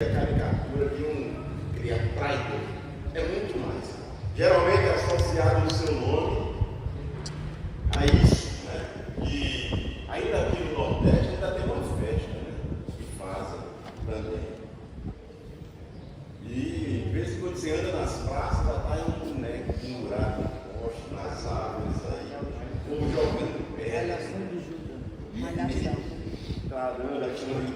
a caricatura de um traidor. É muito mais. Geralmente é associado o seu nome a isso, né? E ainda aqui no Nordeste ainda tem uma festa, né? Que fazem também. E de vez em quando você anda nas praças, já está um boneco pendurado no poste, nas árvores aí, ou jogando pedra. Caramba,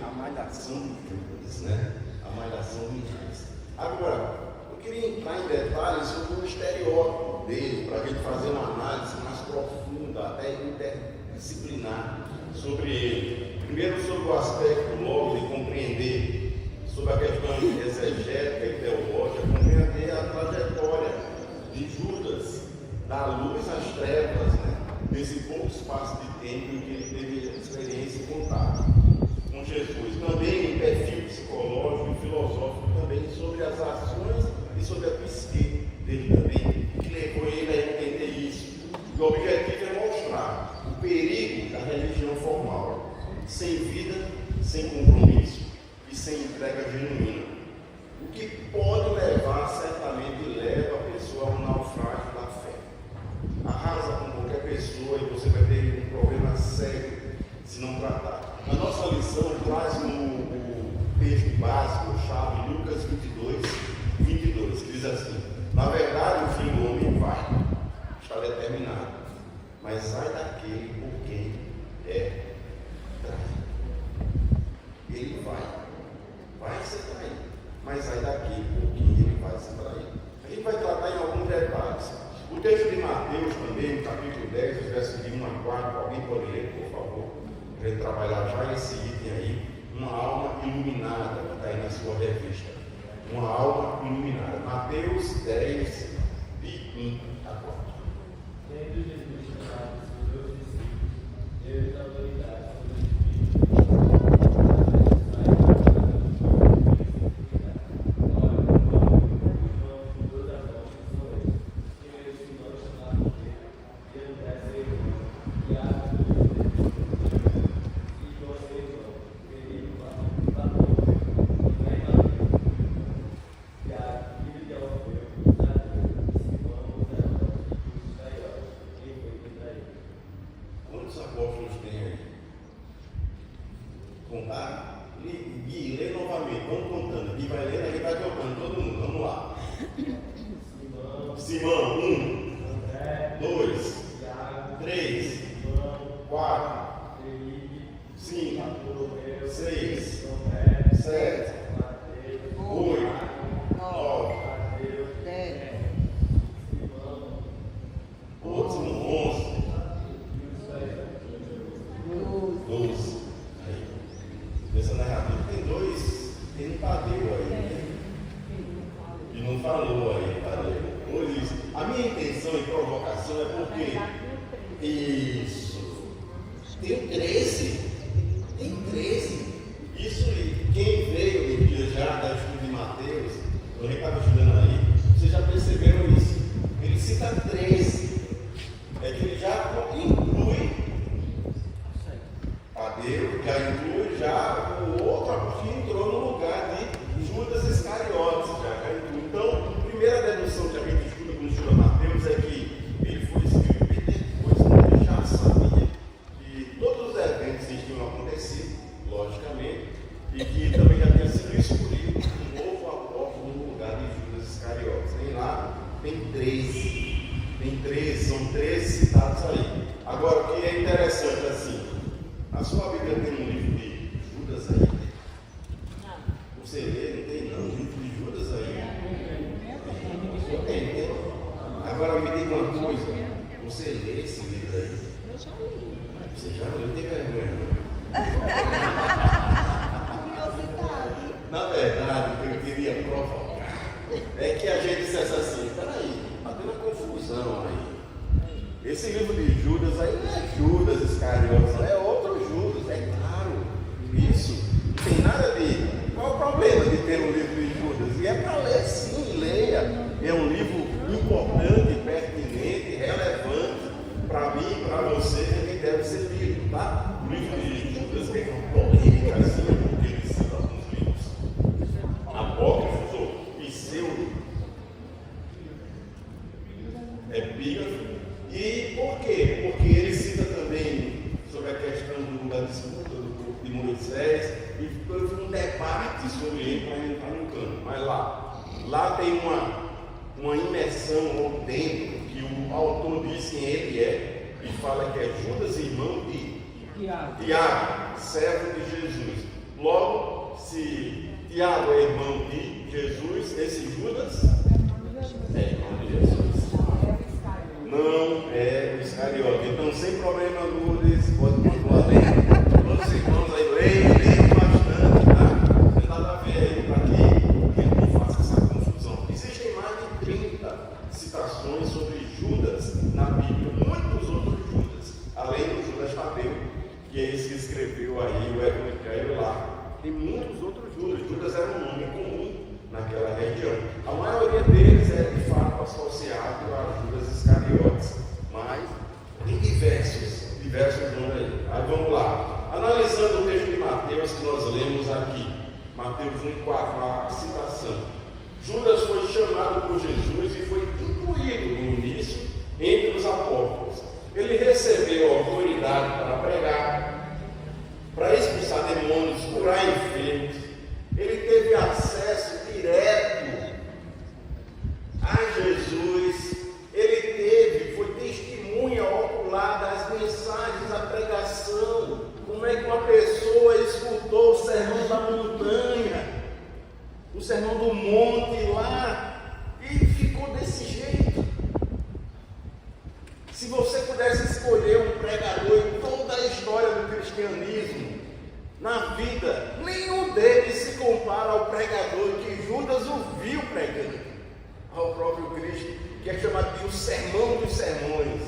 a malhação de Judas, né? A malhação de Judas. Agora, eu queria entrar em detalhes sobre o estereótipo dele, para a gente fazer uma análise mais profunda, até interdisciplinar sobre ele. Primeiro, sobre o aspecto logo de compreender, sobre a questão exegética e teológica, compreender a trajetória de Judas, da luz às trevas, né? Nesse pouco espaço de tempo em que ele teve experiência e contato com Jesus. Também em perfil psicológico e filosófico também sobre as ações e sobre a psique dele também, que levou ele a entender isso. O objetivo é mostrar o perigo da religião formal, sem vida, sem compromisso e sem entrega genuína. O que pode levar, certamente leva a pessoa ao naufrágio da fé. Arrasa com qualquer pessoa e você vai ter um problema sério se não tratar. A nossa lição traz no texto básico, chave, Lucas 22, que diz assim: na verdade, o fim do homem vai, está determinado, mas ai daquele por quem é traído. Ele vai ser traído, mas ai daquele por quem ele vai ser traído. A gente vai tratar em alguns detalhes. O texto de Mateus também, no capítulo 10, versos de 1 a 4, alguém pode ler, por favor, para ele trabalhar já esse item aí, uma alma iluminada, que está aí na sua revista. Uma alma iluminada. Mateus 10, de 1 a 4. Tendo Jesus chamado os seus discípulos, deu-lhes autoridade sobre os ambiente para entrar no campo. Mas lá tem uma imersão ou dentro que o autor diz quem ele é e fala que é Judas, irmão de Tiago, servo de Jesus. Logo, se Tiago é irmão de Jesus, esse Judas é irmão de Jesus. Não é o Iscariote. Então, sem problema, Lourdes, pode continuar lendo. Todos os irmãos aí, leiam bastante, tá? Não tem nada a ver aí para que não faça essa confusão. Existem mais de 30 citações sobre Judas na Bíblia, muitos outros Judas, além do Judas Tadeu, que é esse que escreveu aí o Evangelho lá. Tem muitos outros Judas. Judas era um nome comum naquela região. A maioria deles é de fato associado a Judas Iscariotes, mas tem diversos nomes aí. Aí vamos lá. Analisando o texto de Mateus que nós lemos aqui, Mateus 1,4, a citação. Judas foi chamado por Jesus e foi incluído no início entre os apóstolos. Ele recebeu autoridade para pregar, para expulsar demônios, curar enfermos. Ele teve acesso direto a Jesus. Ele foi testemunha ocular das mensagens da pregação. Como é que uma pessoa escutou o sermão da montanha, o sermão do monte lá, e ficou desse jeito? Se você pudesse escolher um pregador em toda a história do cristianismo, na vida, nenhum deles se compara ao pregador que Judas ouviu pregando, ao próprio Cristo, que é chamado de o sermão dos sermões,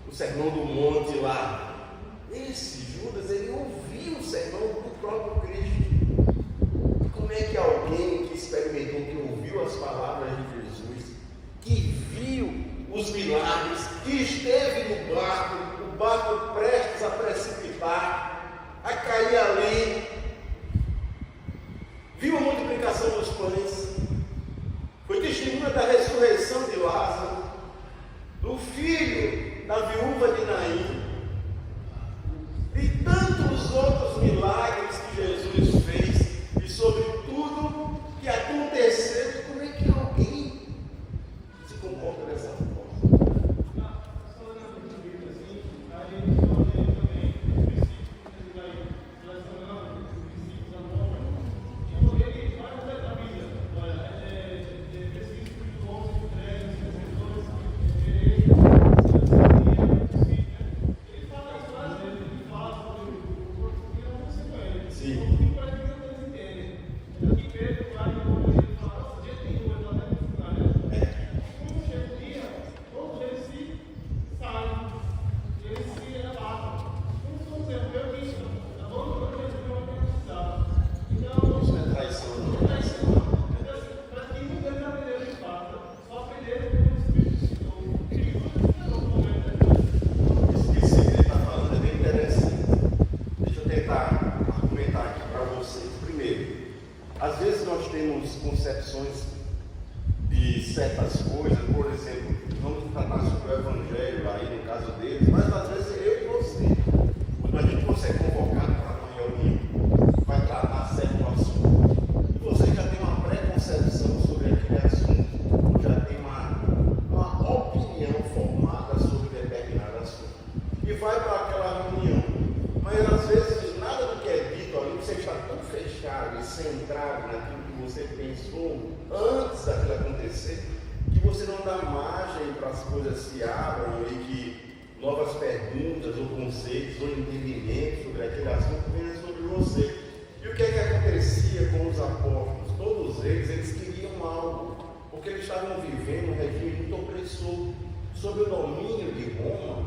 o sermão do monte lá. Esse Judas, ele ouviu o sermão do próprio Cristo. Como é que alguém que experimentou, que ouviu as palavras de Jesus, que viu os milagres, que esteve no barco, o barco prestes a precipitar, a cair ali, viu a multiplicação dos pães, foi testemunha da ressurreição de Lázaro, do filho da viúva de Naim, e tantos outros milagres que Jesus fez, e sobre tudo que aconteceu. Como é que alguém se comporta dessa forma? Sob o domínio de Roma,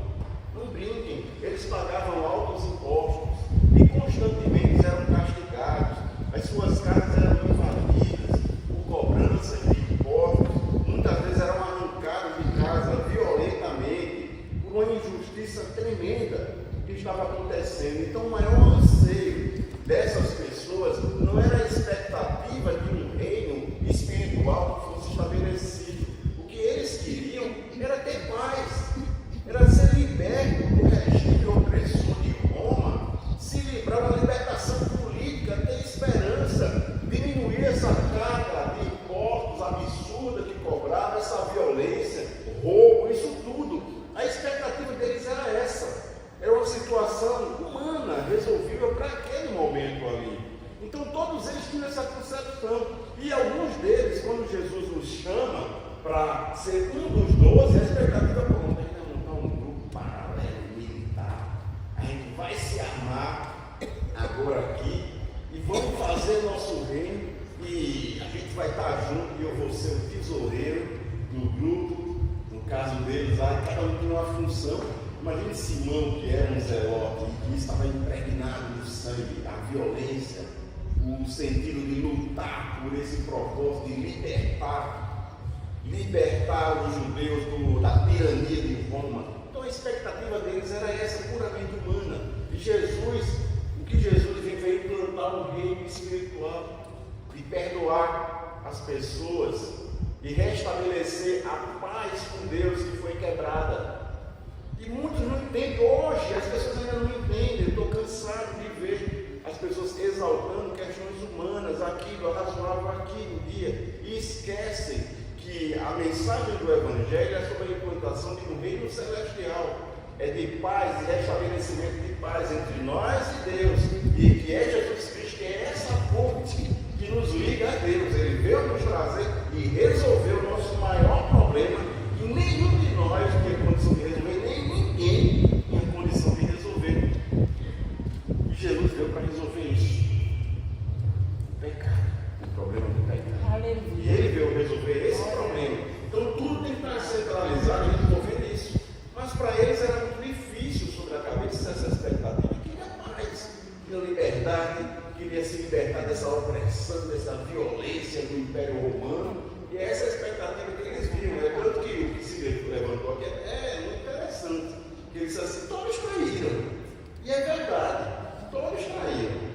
não brinquem, eles pagavam altos impostos e constantemente eram castigados, as suas casas eram invadidas por cobrança de impostos, muitas vezes eram arrancados de casa violentamente por uma injustiça tremenda que estava acontecendo. Então o maior anseio dessas pessoas não era a expectativa de um reino espiritual que fosse estabelecido. O que eles queriam era ter paz, era ser liberto do regime opressor de Roma, se livrar da libertação política. não. E alguns deles, quando Jesus nos chama para ser um dos 12, a expectativa é pronta. A gente vai montar um grupo paralelo militar. A gente vai se armar agora aqui e vamos fazer nosso reino. E a gente vai estar junto e eu vou ser o tesoureiro do grupo. No caso deles, lá, cada um tem uma função. Imagine Simão, que era um zelote e estava impregnado no sangue, a violência, o sentido de lutar por esse propósito de libertar os judeus da tirania de Roma. Então a expectativa deles era essa, puramente humana. E Jesus, o que Jesus veio implantar um reino espiritual, de perdoar as pessoas e restabelecer a paz com Deus que foi quebrada. E muitos não entendem hoje, as pessoas ainda não entendem. Eu estou cansado de ver as pessoas exaltando questões humanas, aquilo razoável aqui no dia, e esquecem que a mensagem do Evangelho é sobre a implantação de um reino celestial, é de paz e restabelecimento de paz entre nós e Deus, e que é Jesus Cristo, que é essa ponte que nos liga a Deus. Ele veio nos trazer e resolver o nosso maior problema, e nenhum de nós tem condição de resolver, nem ninguém tem condição de resolver. E Jesus veio para resolver isso. O pecado, o problema do pecado. Aleluia. E ele veio resolver esse problema. Então tudo tem que estar centralizado em resolver isso. Mas para eles era muito difícil sobre a cabeça essa expectativa. Queria paz, queria liberdade, queria se libertar dessa opressão, dessa violência do Império Romano. E essa é a expectativa que eles viam. É tanto que o que se levantou aqui é muito interessante. Que ele disse assim: todos traíram. E é verdade, todos traíram.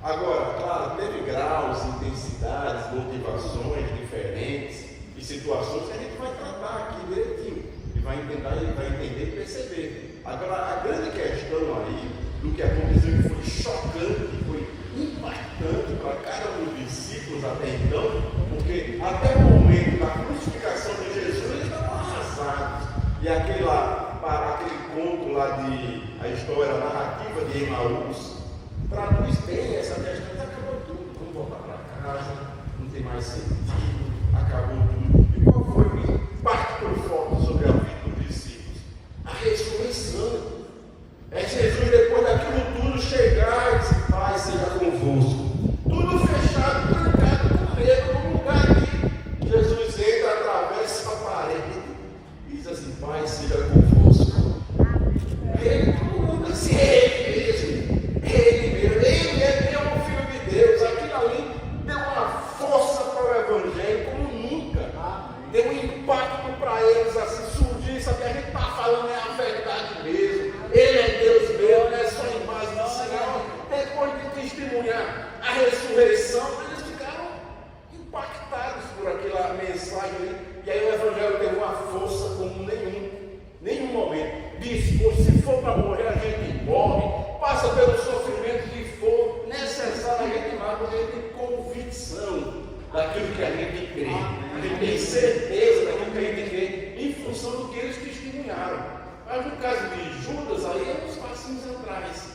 Agora, claro, teve graus, intensidades, motivações diferentes e situações que a gente vai tratar aqui direitinho. E vai entender e perceber. Agora, a grande questão aí do que aconteceu, que foi chocante, que foi impactante para cada um dos discípulos até então, porque até o momento da crucificação de Jesus eles estavam arrasados. E aquele conto lá a história, a narrativa de Emaús, traduz bem essa questão. Acabou tudo, vamos voltar para casa, não tem mais sentido, acabou tudo. E qual foi o impacto forte sobre a vida dos discípulos? A ressurreição. É Jesus, depois daquilo tudo, chegar e dizer: Pai, seja convosco. Tudo fechado, trancado, com medo, no lugar aqui. Jesus entra, atravessa a parede e diz assim: Pai, seja convosco. Ele, todo mundo assim, ele é o Filho de Deus. Aquilo ali deu uma força para o Evangelho como nunca. Deu um impacto para eles, assim, surgiu isso aqui. A gente está falando é a verdade mesmo. Ele é Deus mesmo, não é só imagem de sinal. Depois de testemunhar a ressurreição, eles ficaram impactados por aquela mensagem ali. E aí o Evangelho teve uma força como nenhum momento. Disse: se for para morrer, a gente morre, passa pelo sofrimento que for necessário, a gente vai, porque a gente tem convicção daquilo que a gente crê, a gente tem certeza daquilo que a gente crê, em função do que eles testemunharam. Mas no caso de Judas, aí é uns passinhos atrás,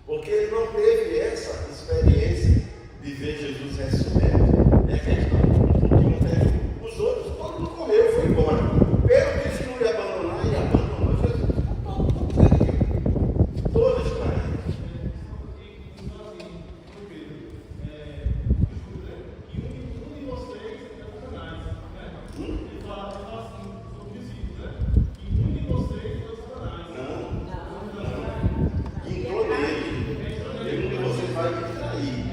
porque ele não teve essa experiência de ver Jesus ressurreto. É a questão que não teve. Os outros, todo mundo correu, foi embora. Pedro disse que não ia abandonar e abandonou Jesus. Todos traíram. Entrou nele. Nenhum de vocês vai me trair.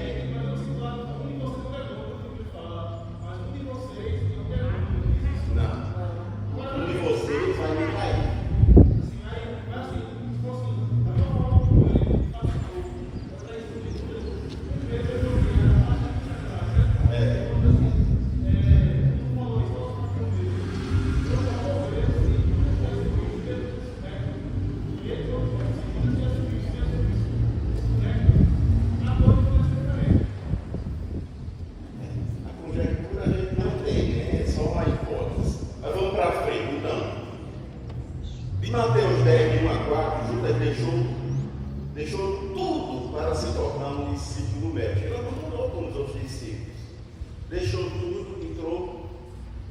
deixou tudo, entrou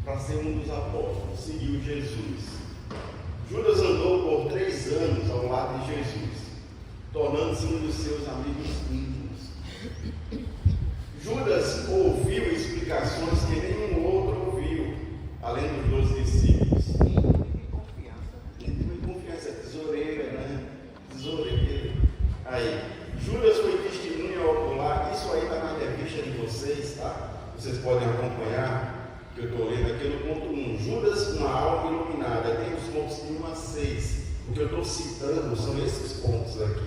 para ser um dos apóstolos, seguiu Jesus. Judas andou por 3 anos ao lado de Jesus, tornando-se um dos seus amigos íntimos. Judas ouviu explicações que nenhum outro ouviu, além dos 12 discípulos. Confiança, tesoureira, né? Tesoureira. Aí, Judas foi testemunha ocular. Isso aí está na revista de vocês, tá? Vocês podem acompanhar, que eu estou lendo aqui no ponto 1. Judas, uma alma iluminada. Tem os pontos de 1 a 6. O que eu estou citando são esses pontos aqui.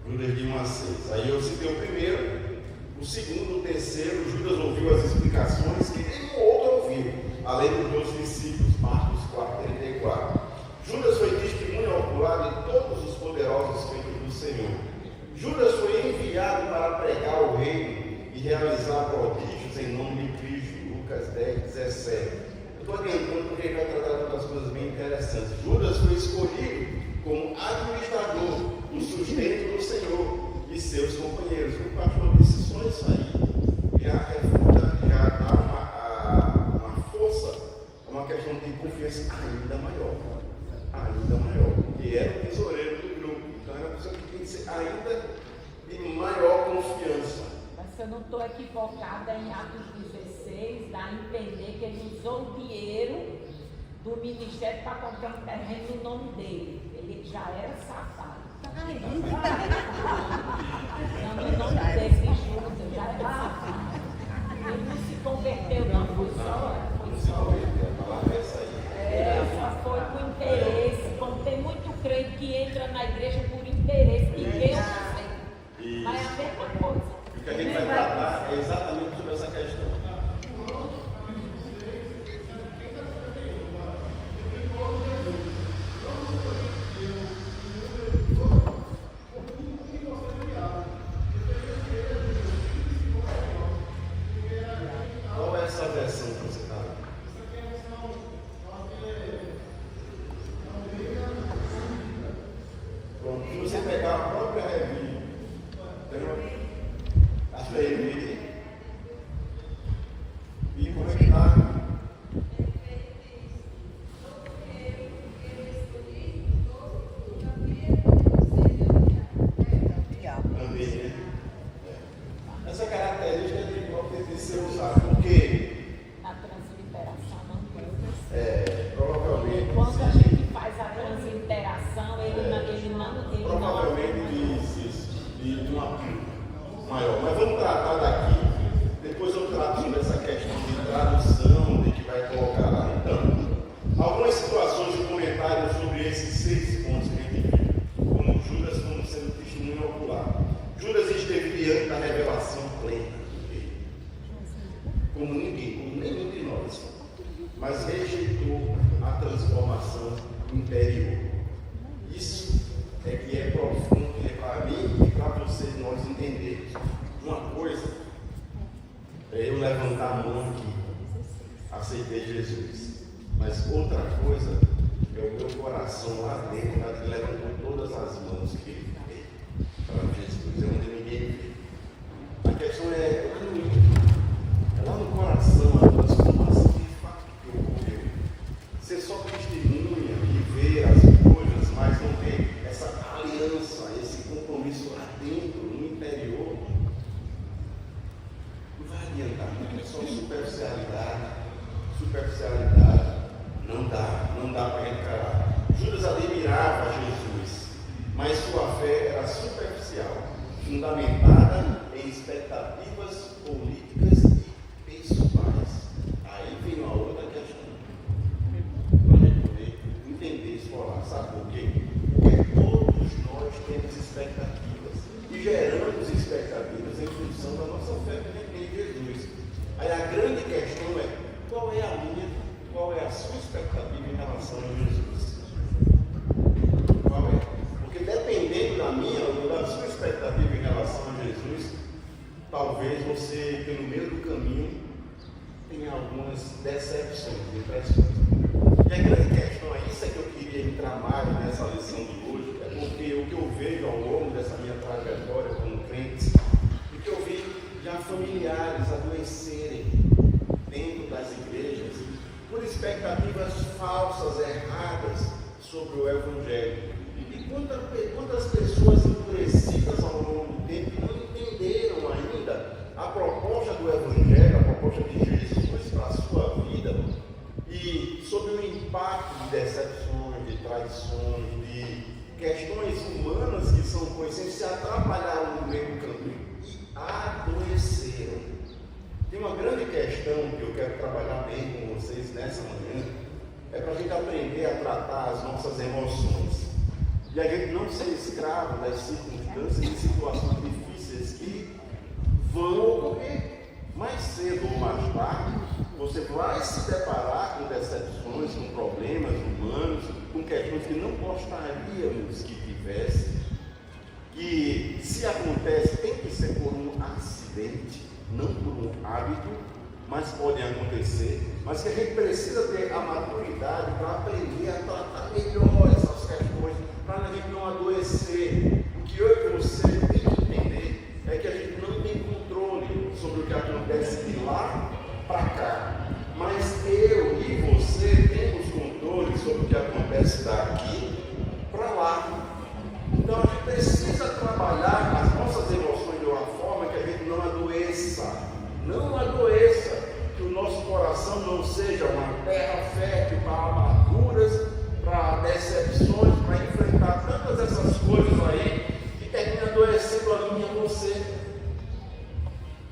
Judas de 1 a 6. Aí eu citei o primeiro, o segundo, o terceiro. Judas ouviu as explicações que nenhum outro ouviu, além dos 12 discípulos. Marcos 4:34. Judas foi testemunha ocular de todos os poderosos feitos do Senhor. Judas foi enviado para pregar o reino e realizar prodígios em nome de Cristo. Lucas 10:17. Eu estou adiantando porque ele vai tratar de outras coisas bem interessantes. Judas foi escolhido como administrador do sustento do Senhor e seus companheiros. O pastor disse só isso aí. Já dá uma força, uma questão de confiança ainda maior. Ainda maior. Que era o tesoureiro do grupo. Então era uma pessoa que tem que ser ainda de maior confiança. Mas se eu não estou equivocada, em Atos 16, dá a entender que ele usou o dinheiro do ministério para comprar um terreno no nome dele. Ele já era safado. Não, no nome dele, de Judas, já era safado. Ele não se converteu, não, foi só. Só foi por interesse. Como tem muito crente que entra na igreja por interesse, ninguém eu não sei. Mas é a mesma coisa. O que a gente vai tratar é exatamente sobre essa questão. Qual é essa versão que você está lendo? Pronto, se você pegar a própria revista, a revista, e como é que está? Amém, né? Essa característica de pode ter ser usada, porque Na transliteração não. provavelmente. Quando a gente faz a transliteração, ele não. Provavelmente diz isso, de uma maior. Mas vamos tratar daqui, depois eu trato sobre essa questão de tradução, de que vai colocar lá. Então, algumas situações de comentários sobre esses 6 pontos que a gente viu, como Judas como sendo testemunho ocular. Judas esteve diante da revelação plena dele, como ninguém, como nenhum de nós, mas rejeitou a transformação interior. Isso é que é profundo, é para mim e para vocês nós entendermos. Uma coisa é eu levantar a mão aqui, aceitei Jesus, mas outra coisa é o meu coração lá dentro, que levantou todas as mãos que ele fez para Jesus, é onde ninguém vê. A questão é lá no coração, a transformação de fato que ocorreu. Você só testemunha e vê as coisas, mas não tem essa aliança, esse compromisso lá dentro, no interior. Não vai adiantar, não é só superficialidade. Não dá para encarar. Judas admirava Jesus, mas sua fé era superficial, fundamentada em expectativas políticas e pessoais. Aí vem uma outra questão, para a gente poder entender, explorar. Sabe por quê? Porque todos nós temos expectativas e geramos expectativas em função da nossa fé em Jesus. Aí a grande questão é: qual é a minha, qual é a sua expectativa em relação a Jesus? Qual é? Porque dependendo da minha ou da sua expectativa em relação a Jesus, talvez você, pelo meio do caminho, tenha algumas decepções, impressões. E a grande questão é isso, é que eu queria entrar mais nessa lição de hoje, é porque o que eu vejo ao longo dessa minha trajetória como crente, o que eu vi já familiares adoecerem dentro das igrejas por expectativas falsas, erradas sobre o Evangelho. E quantas pessoas endurecidas ao longo do tempo que não entenderam ainda a proposta do Evangelho, a proposta de Jesus para a sua vida, e sob o impacto de decepções, de traições, de questões humanas que são coincidentes, se atrapalharam no meio do caminho e adoeceram. Tem uma grande questão que eu quero trabalhar bem com vocês nessa manhã, é para a gente aprender a tratar as nossas emoções e a gente não ser escravo das circunstâncias e situações difíceis que vão ocorrer. Mais cedo ou mais tarde, você vai se deparar com decepções, com problemas humanos, com questões que não gostaríamos que tivesse. E se acontece, tem que ser por um acidente, não por um hábito, mas podem acontecer. Mas que a gente precisa ter a maturidade para aprender a tratar melhor essas questões, para a gente não adoecer. O que eu e você tem que entender é que a gente não tem controle sobre o que acontece de lá para cá, mas eu e você temos controle sobre o que acontece daqui para lá. Então a gente precisa trabalhar as nossas emoções de uma forma que a gente não adoeça, que o nosso coração não seja uma terra fértil para amarguras, para decepções, para enfrentar tantas essas coisas aí que termina adoecendo a mim e a você.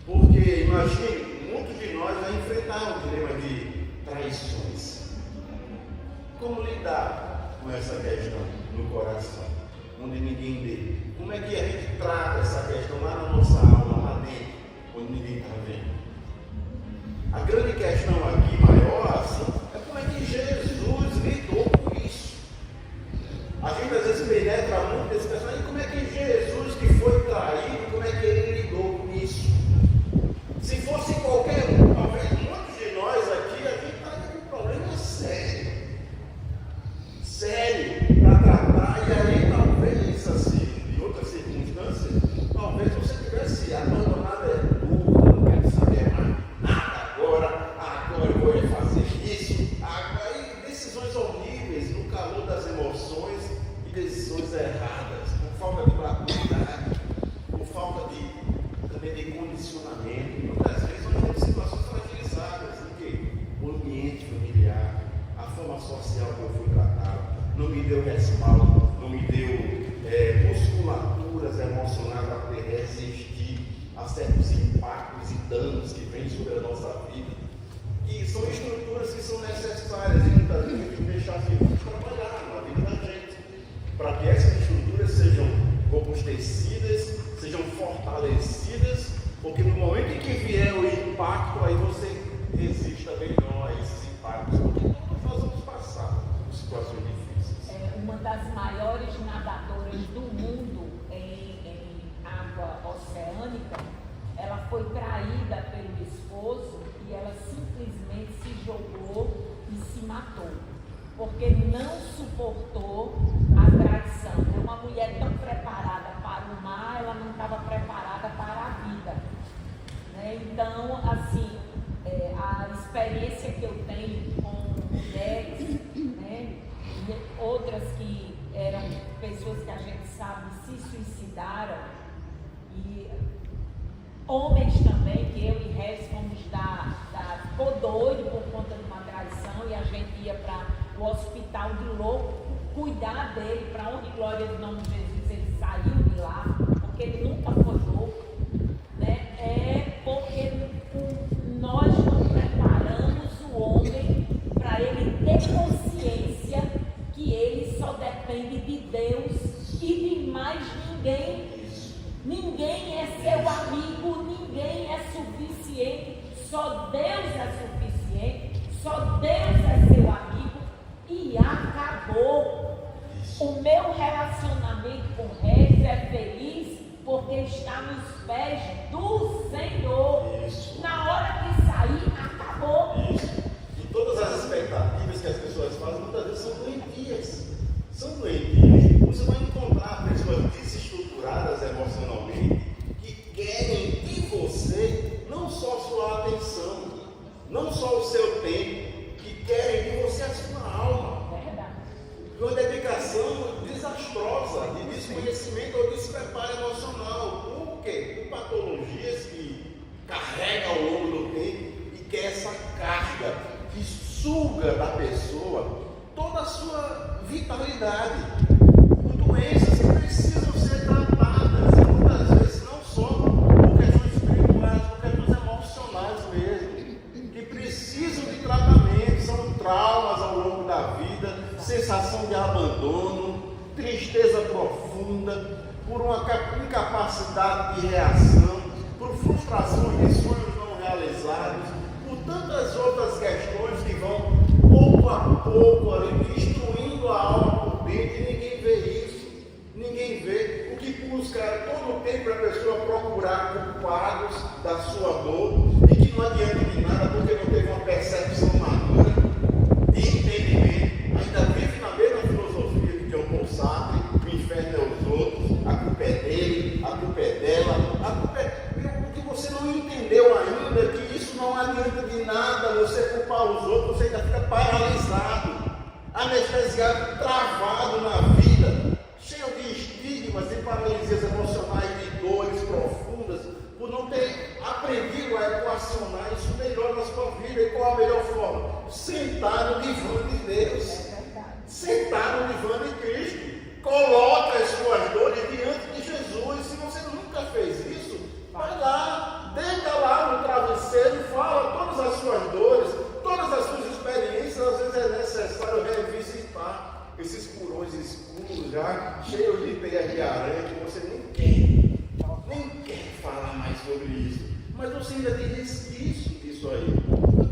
Porque imagine, muitos de nós vai enfrentar um dilema de traições. Como lidar com essa questão no coração, onde ninguém vê? Como é que a gente trata essa questão lá na nossa alma, lá dentro, onde ninguém está vendo? A grande questão aqui, maior assim, é como é que Jesus lidou com isso. A gente às vezes penetra muito nesse personagem, e como é que Jesus, que foi traído, como é que ele lidou com isso? Se fosse qualquer um, talvez muitos de nós aqui, a gente está com um problema sério para tratar, e aí talvez, assim, em outras circunstâncias, talvez você tivesse abandonado tudo, não quero saber mais nada agora eu vou fazer isso, aí decisões horríveis no calor das emoções e decisões erradas, por falta de maturidade, por falta também de condicionamento. Muitas vezes nós temos situações fragilizadas, o ambiente familiar, a forma social que eu fui tratado, não me deu respaldo, não me deu musculaturas emocionais para poder resistir a certos impactos e danos que vêm sobre a nossa vida. E são estruturas que são necessárias e muitas vezes a gente deixar assim, trabalhar na vida da gente, para que essas estruturas sejam robustecidas, sejam fortalecidas, porque no momento em que vier o impacto, aí você resista melhor a esses impactos, porque todos nós vamos passar por situações difíceis. Uma das maiores nadadoras do mundo em água oceânica, ela foi traída pelo esposo e ela simplesmente se jogou e se matou, porque não suportou a traição. É uma mulher tão preparada para o mar, ela não estava preparada para a vida, né? Então, assim, a experiência que eu tenho com mulheres, né, e outras que eram pessoas que a gente sabe se suicidaram, e homens também, que eu e Regis fomos ficou doido por conta de uma traição, e a gente ia para o hospital de louco cuidar dele, para honra e glória do nome de Jesus, ele saiu de lá, porque ele nunca foi louco, né? Porque nós não preparamos o homem para ele ter consciência que ele só depende de Deus e de mais ninguém. Ninguém é seu amigo, ninguém é suficiente, só Deus é suficiente, só Deus é seu amigo e acabou. O meu relacionamento com o Regis é feliz porque está nos pés do Senhor. Isso. Na hora que sair, acabou. Isso. E todas as expectativas que as pessoas fazem, muitas vezes são doentias. Você vai encontrar pessoas desestruturadas emocionalmente que querem de você não só o seu tempo, que querem de você a sua alma. Verdade. Uma dedicação desastrosa, de desconhecimento ou despreparo emocional. Por quê? Por patologias que carregam ao longo do tempo e que é essa carga que suga da pessoa toda a sua vitalidade. Com doenças que precisam ser tratadas, e muitas vezes não só por questões espirituais, por questões emocionais mesmo, que precisam de tratamento, são traumas ao longo da vida, sensação de abandono, tristeza profunda, por uma incapacidade de reação, por frustração de sonhos não realizados, por tantas outras questões que vão pouco a pouco ali destruindo a alma por dentro, e ninguém vê isso. Ninguém vê. O que busca todo o tempo a pessoa procurar culpados da sua dor, e que não adianta de nada porque não teve uma percepção madura de entendimento. Ainda vive na mesma filosofia de John Sartre: o inferno é os outros, a culpa é dele, a culpa é dela, a culpa é... O que você não entendeu ainda é que isso não adianta de nada você culpar os outros, você ainda fica paralisado, anestesiado, travado na vida, cheio de estigmas, de paralisias emocionais, de dores profundas, por não ter aprendido a equacionar isso melhor na sua vida. E qual a melhor forma? Sentar no divã de Deus, sentar no divã de Cristo, coloca as suas dores diante de Jesus. Se você nunca fez isso, vai lá, deita lá no travesseiro, fala todas as suas dores, todas as suas experiências. Às vezes é necessário revisitar esses porões escuros, já cheios de teias de aranha, que você nem quer falar mais sobre isso. Mas você ainda tem resquício disso aí.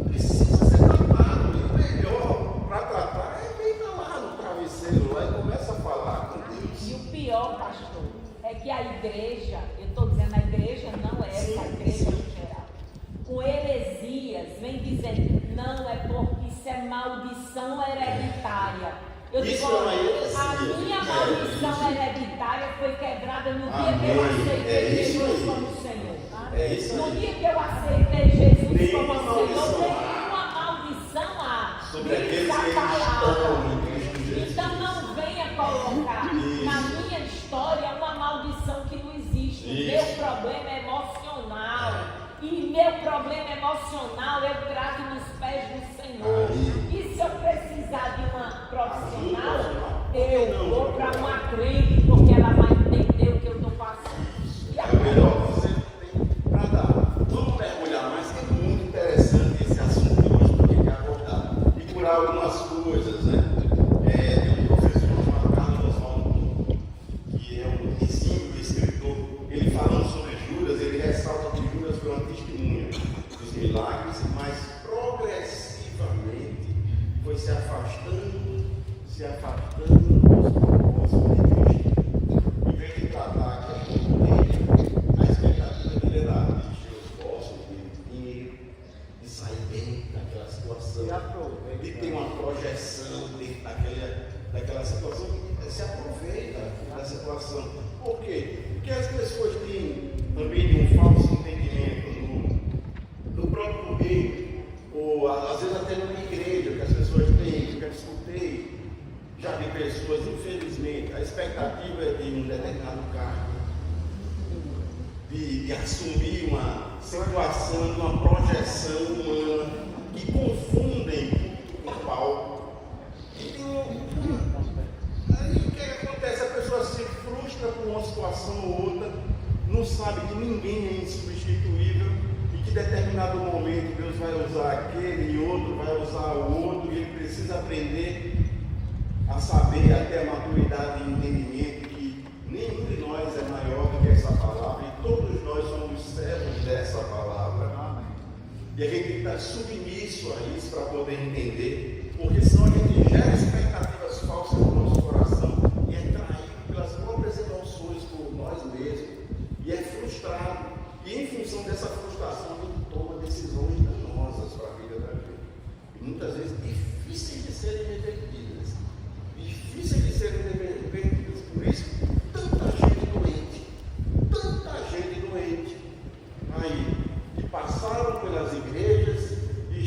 Precisa ser tratado. E o melhor para tratar é deita lá no travesseiro lá e começa a falar com Deus. E o pior, pastor, é que a igreja, eu estou dizendo a igreja, não é essa igreja no geral, com heresias, vem dizendo, não, é porque isso é maldição hereditária. Eu digo, a minha maldição hereditária foi quebrada no dia que eu aceitei Jesus como Senhor. Tá? No dia que eu aceitei Jesus como Senhor, nenhuma maldição há. Sobre aqueles que estão em Cristo. Então não venha colocar na minha história uma maldição que não existe. Meu problema é emocional. E meu problema emocional eu trago nos pés do Senhor. E se eu precisar de uma profissional, eu vou para uma crente, porque ela vai entender o que eu estou passando. É o melhor que você tem para dar. Vamos mergulhar mais, que é muito interessante esse assunto que hoje tem que abordar. E por algumas coisas, né? Tem um professor chamado Carlos Oswaldo, que é um exímio escritor. Ele falando sobre Judas, ele ressalta que Judas foi uma testemunha dos milagres, mas progressivamente foi se afastando dos propósitos de Cristo. Em vez de tratar que a expectativa dele era de encher os bolsos, de dinheiro, de sair bem daquela situação, de ter uma projeção dentro daquela situação, se aproveita da situação. Por quê? Porque as pessoas têm também um falso entendimento do próprio meio, ou às vezes até numa igreja, que as pessoas têm, que eu escutei já de pessoas, infelizmente, a expectativa é de um determinado cargo, de assumir uma situação, uma projeção humana, que confundem o palco. Aí o que acontece? A pessoa se frustra por uma situação ou outra, não sabe que ninguém é insubstituível e que em determinado momento Deus vai usar aquele e outro, vai usar o outro, e ele precisa aprender a saber até a maturidade e entendimento que nenhum de nós é maior do que essa palavra e todos nós somos servos dessa palavra. E a gente tem que estar submisso a isso para poder entender, porque senão a gente gera expectativas falsas no nosso coração e é traído pelas próprias emoções por nós mesmos e é frustrado. E em função dessa frustração a gente toma decisões danosas para a vida da gente. E muitas vezes difíceis de serem revertidas. Difíceis de serem revertidas. Por isso, tanta gente doente. Aí, que passaram pelas igrejas e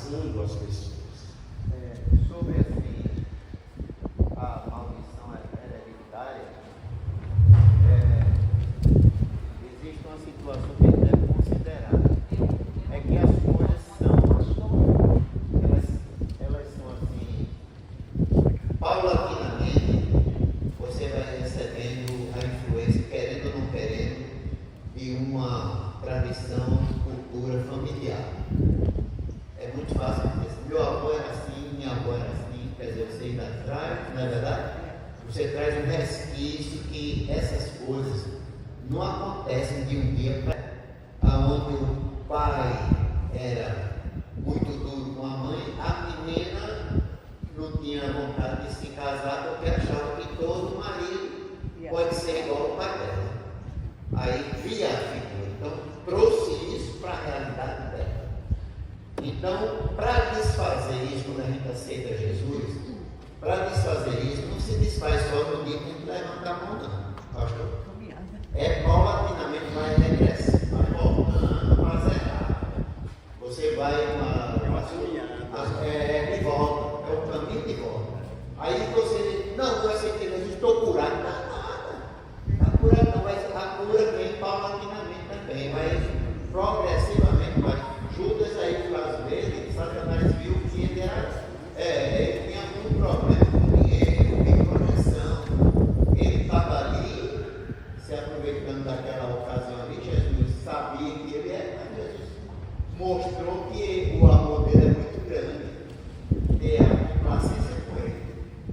ameaçando as pessoas. Sobre assim, a maldição hereditária, existe uma situação que a gente deve considerar. É que as coisas elas são assim, paulatinamente, você vai recebendo a influência, querendo ou não querendo, de uma tradição, cultura familiar. É muito fácil dizer, meu avô era assim, minha avó era assim, quer dizer, você ainda traz, não é verdade? Você traz um resquício que essas coisas não acontecem de um dia para onde o pai era muito duro com a mãe, a menina não tinha vontade de se casar porque achava que todo marido pode ser igual ao pai dela. Aí via a figura. Então trouxe isso para a realidade dela. Então, para desfazer isso, quando a gente aceita Jesus, para desfazer isso, não se desfaz só no dia que a gente levanta a mão, não. Pastor? É paulatinamente, vai regressa, vai voltando, mas é rápido. Você vai de volta, é o caminho de volta. Aí você diz, não, eu aceitei Jesus, estou curado. Não, nada. Está curado não, mas a cura vem paulatinamente também, mas progressivamente vai. Judas aí, às vezes, Satanás viu que ele tinha algum problema com dinheiro, com projeção. Ele estava ali, se aproveitando daquela ocasião ali, Jesus sabia que ele era, mas Jesus mostrou que o amor dele é muito grande, ter a paciência com ele.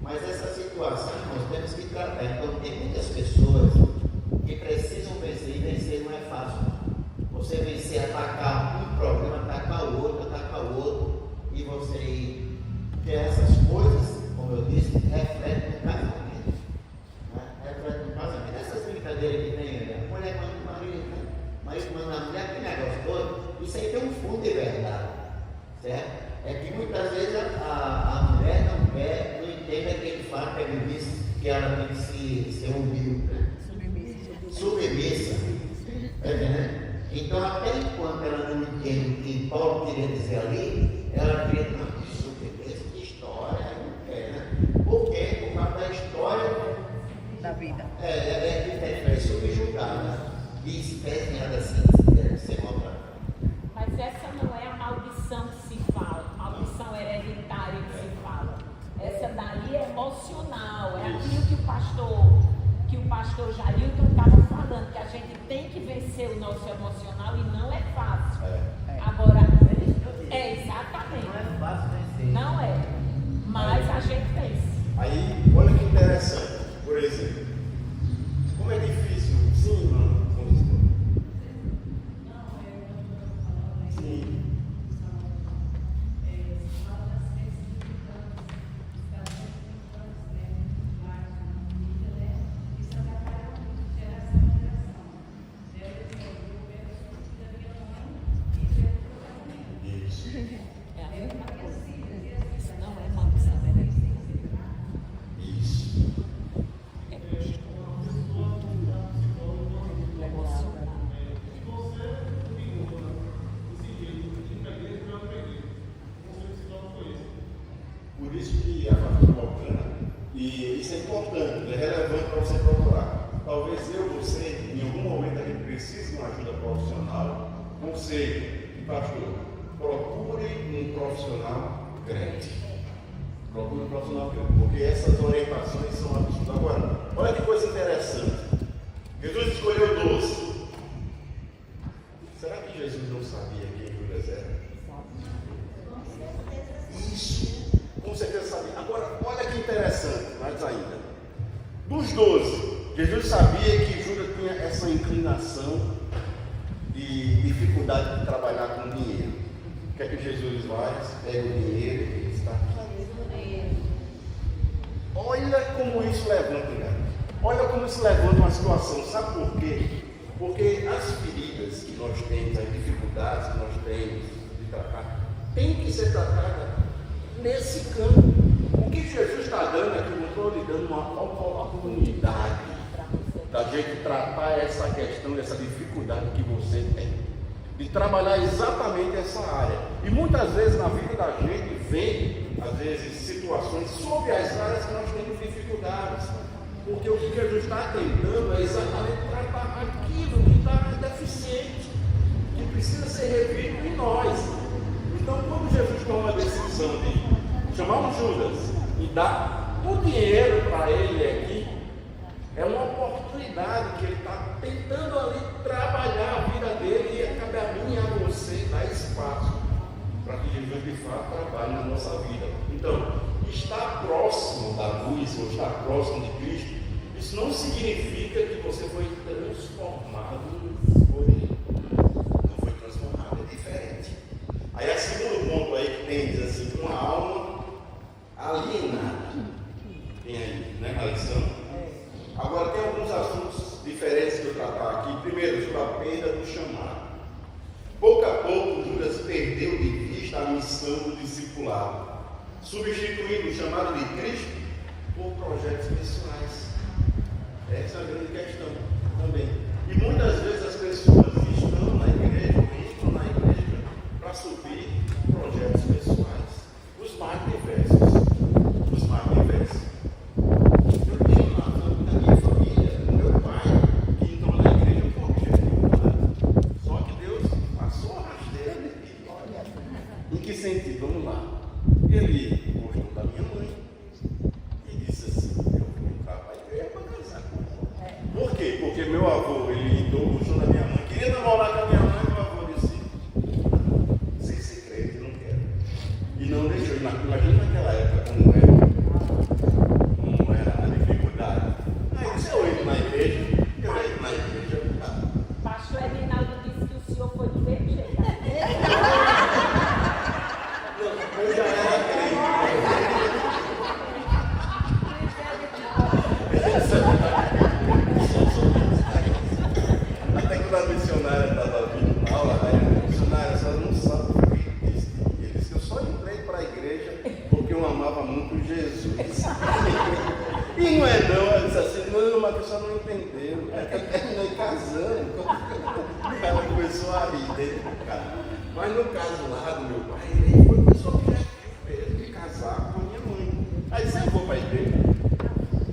Mas essa situação nós temos que tratar. Então, tem muitas pessoas que precisam vencer, e vencer não é fácil. Você vencer, atacar um problema, atacar o outro, e você ter essas coisas, como eu disse, reflete no casamento. Né? Reflete no casamento. Essas brincadeiras que tem, a mulher manda o marido manda a mulher, aquele negócio todo, isso aí tem um fundo de verdade. Certo? É que muitas vezes a mulher não entende aquele fato que ele disse que ela tem que ser humilde, né? Submissa. Né? Então, até enquanto ela não entende o que Paulo queria dizer ali, ela queria, não, submissa, que história, não quer, né? Por quê? Por causa da história da vida. É diferente, é subjugada. E espécie assim, deve ser maltratada. Mas essa não é a maldição que se fala, maldição hereditária que se fala. Essa daí é emocional, é aquilo que o pastor Jailton estava falando, que a gente tem que vencer o nosso emocional e não é fácil. Agora, exatamente. Não é fácil vencer. Não é, mas a gente vence. Aí, olha que interessante, por exemplo, como é difícil, sim, mano, sim. Por isso que a pastora bacana, e isso é importante, é relevante para você procurar. Talvez eu, você, em algum momento a gente precise de uma ajuda profissional. Conselho, pastor, procure um profissional crente. Procure um profissional crente, porque essas orientações são absurdas. Agora, olha que coisa interessante. Jesus escolheu 12. Será que Jesus não sabia quem Judas era? Isso, com certeza sabia. Agora, olha que interessante, mais ainda. Dos 12, Jesus sabia que Judas tinha essa inclinação de dificuldade de trabalhar com dinheiro. O que é que Jesus faz? Pega o dinheiro e está. Olha como isso levanta, cara. Olha como isso levanta uma situação. Sabe por quê? Porque as feridas que nós temos, as dificuldades que nós temos de tratar, tem que ser tratada nesse campo. O que Jesus está dando aqui, não estou lhe dando uma oportunidade da gente tratar essa questão, essa dificuldade que você tem. de trabalhar exatamente essa área. E muitas vezes na vida da gente vem, às vezes, situações sobre as áreas que nós temos dificuldades. Porque o que Jesus está tentando é exatamente tratar aquilo que está deficiente, que precisa ser revisto em nós. Então, quando Jesus toma a decisão de chamar um Judas e dar o dinheiro para ele aqui, é uma oportunidade que ele está tentando ali trabalhar a vida dele, e cabe a mim e a você dar espaço para que Jesus de fato trabalhe na nossa vida. Então, estar próximo da luz ou estar próximo de Cristo, isso não significa que você foi transformado por ele. Não foi transformado, é diferente. Aí o segundo ponto aí que tem, diz assim, uma alma alienada. Tem aí, né, Alexandre? Agora tem alguns assuntos diferentes que eu tratar aqui. Primeiro, sobre a perda do chamado. Pouco a pouco, Judas perdeu de vista a missão do discipulado, substituindo o chamado de Cristo por projetos pessoais. Essa é a grande questão também. E muitas vezes as pessoas estão na igreja, ou entram na igreja para subir projetos pessoais. Os mais diversos. Os mais diversos. Eu tenho na minha família, meu pai, que entrou na igreja com objetivo. Só que Deus passou a rasteira dele. Em que sentido? Vamos lá. Ele gostou da minha mãe e disse assim: eu vou entrar para a igreja para casar com ela. Por quê? Porque meu avô, ele gostou da minha mãe, queria namorar com a minha mãe, meu avô disse: sem ser crente, não quero. E não deixou. Imagina naquela época como era a dificuldade. Aí se eu entro na igreja, eu entro na igreja. Pastor Edinaldo disse que o senhor foi do mesmo jeito. Eu já era crente. Até quando a missionária estava vindo na aula, a missionária só não sabe o que ele disse. Ele disse que eu só entrei para a igreja porque eu amava muito Jesus. E não é não, ela disse assim: não, mas a pessoa não entendeu. Eu terminei casando. Ela começou a rir dentro do carro. Mas no caso lá do meu pai, ele foi com esse objetivo mesmo de casar com a minha mãe. Aí disse: eu vou para a igreja.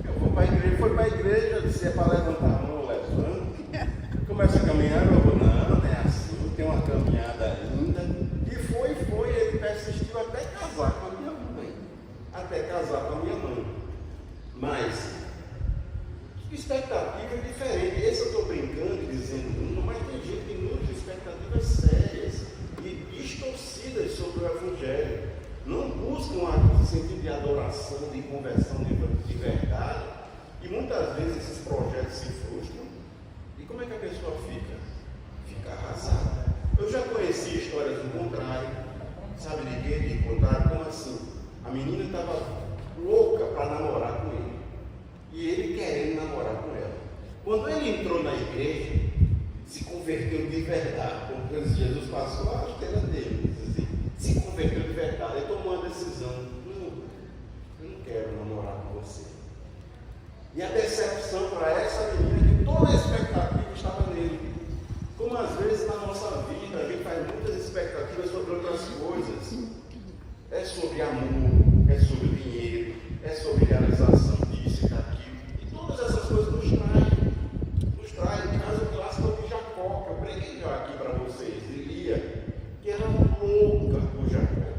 Eu vou para a igreja. Foi para a igreja, disse: é para levantar a mão, eu levanto. Começa a caminhar, eu vou: não é assim, tem uma caminhada ainda. E foi, ele persistiu até casar com a minha mãe. Até casar com a minha mãe. Mas expectativa é diferente. Esse eu estou brincando e dizendo, mas tem gente que nutre expectativas sérias e distorcidas sobre o Evangelho. Não buscam um sentido de adoração, de conversão de verdade. E muitas vezes esses projetos se frustram. E como é que a pessoa fica? Fica arrasada. Eu já conheci histórias do contrário. Sabe de quê? De contrário, como assim? A menina estava louca para namorar com ele. E ele querendo namorar com ela. Quando ele entrou na igreja, se converteu de verdade. Porque Jesus passou a rasteira dele. Assim, se converteu de verdade. Ele tomou uma decisão: eu não quero namorar com você. E a decepção para essa menina, que toda a expectativa estava nele. Como às vezes na nossa vida a gente faz muitas expectativas sobre outras coisas. É sobre amor, é sobre dinheiro, é sobre realização disso e daquilo. E todas essas coisas nos traem. Nos traem. O caso clássico é o de Jacó, que eu preguei já aqui para vocês, de Lia, que era louca por Jacó.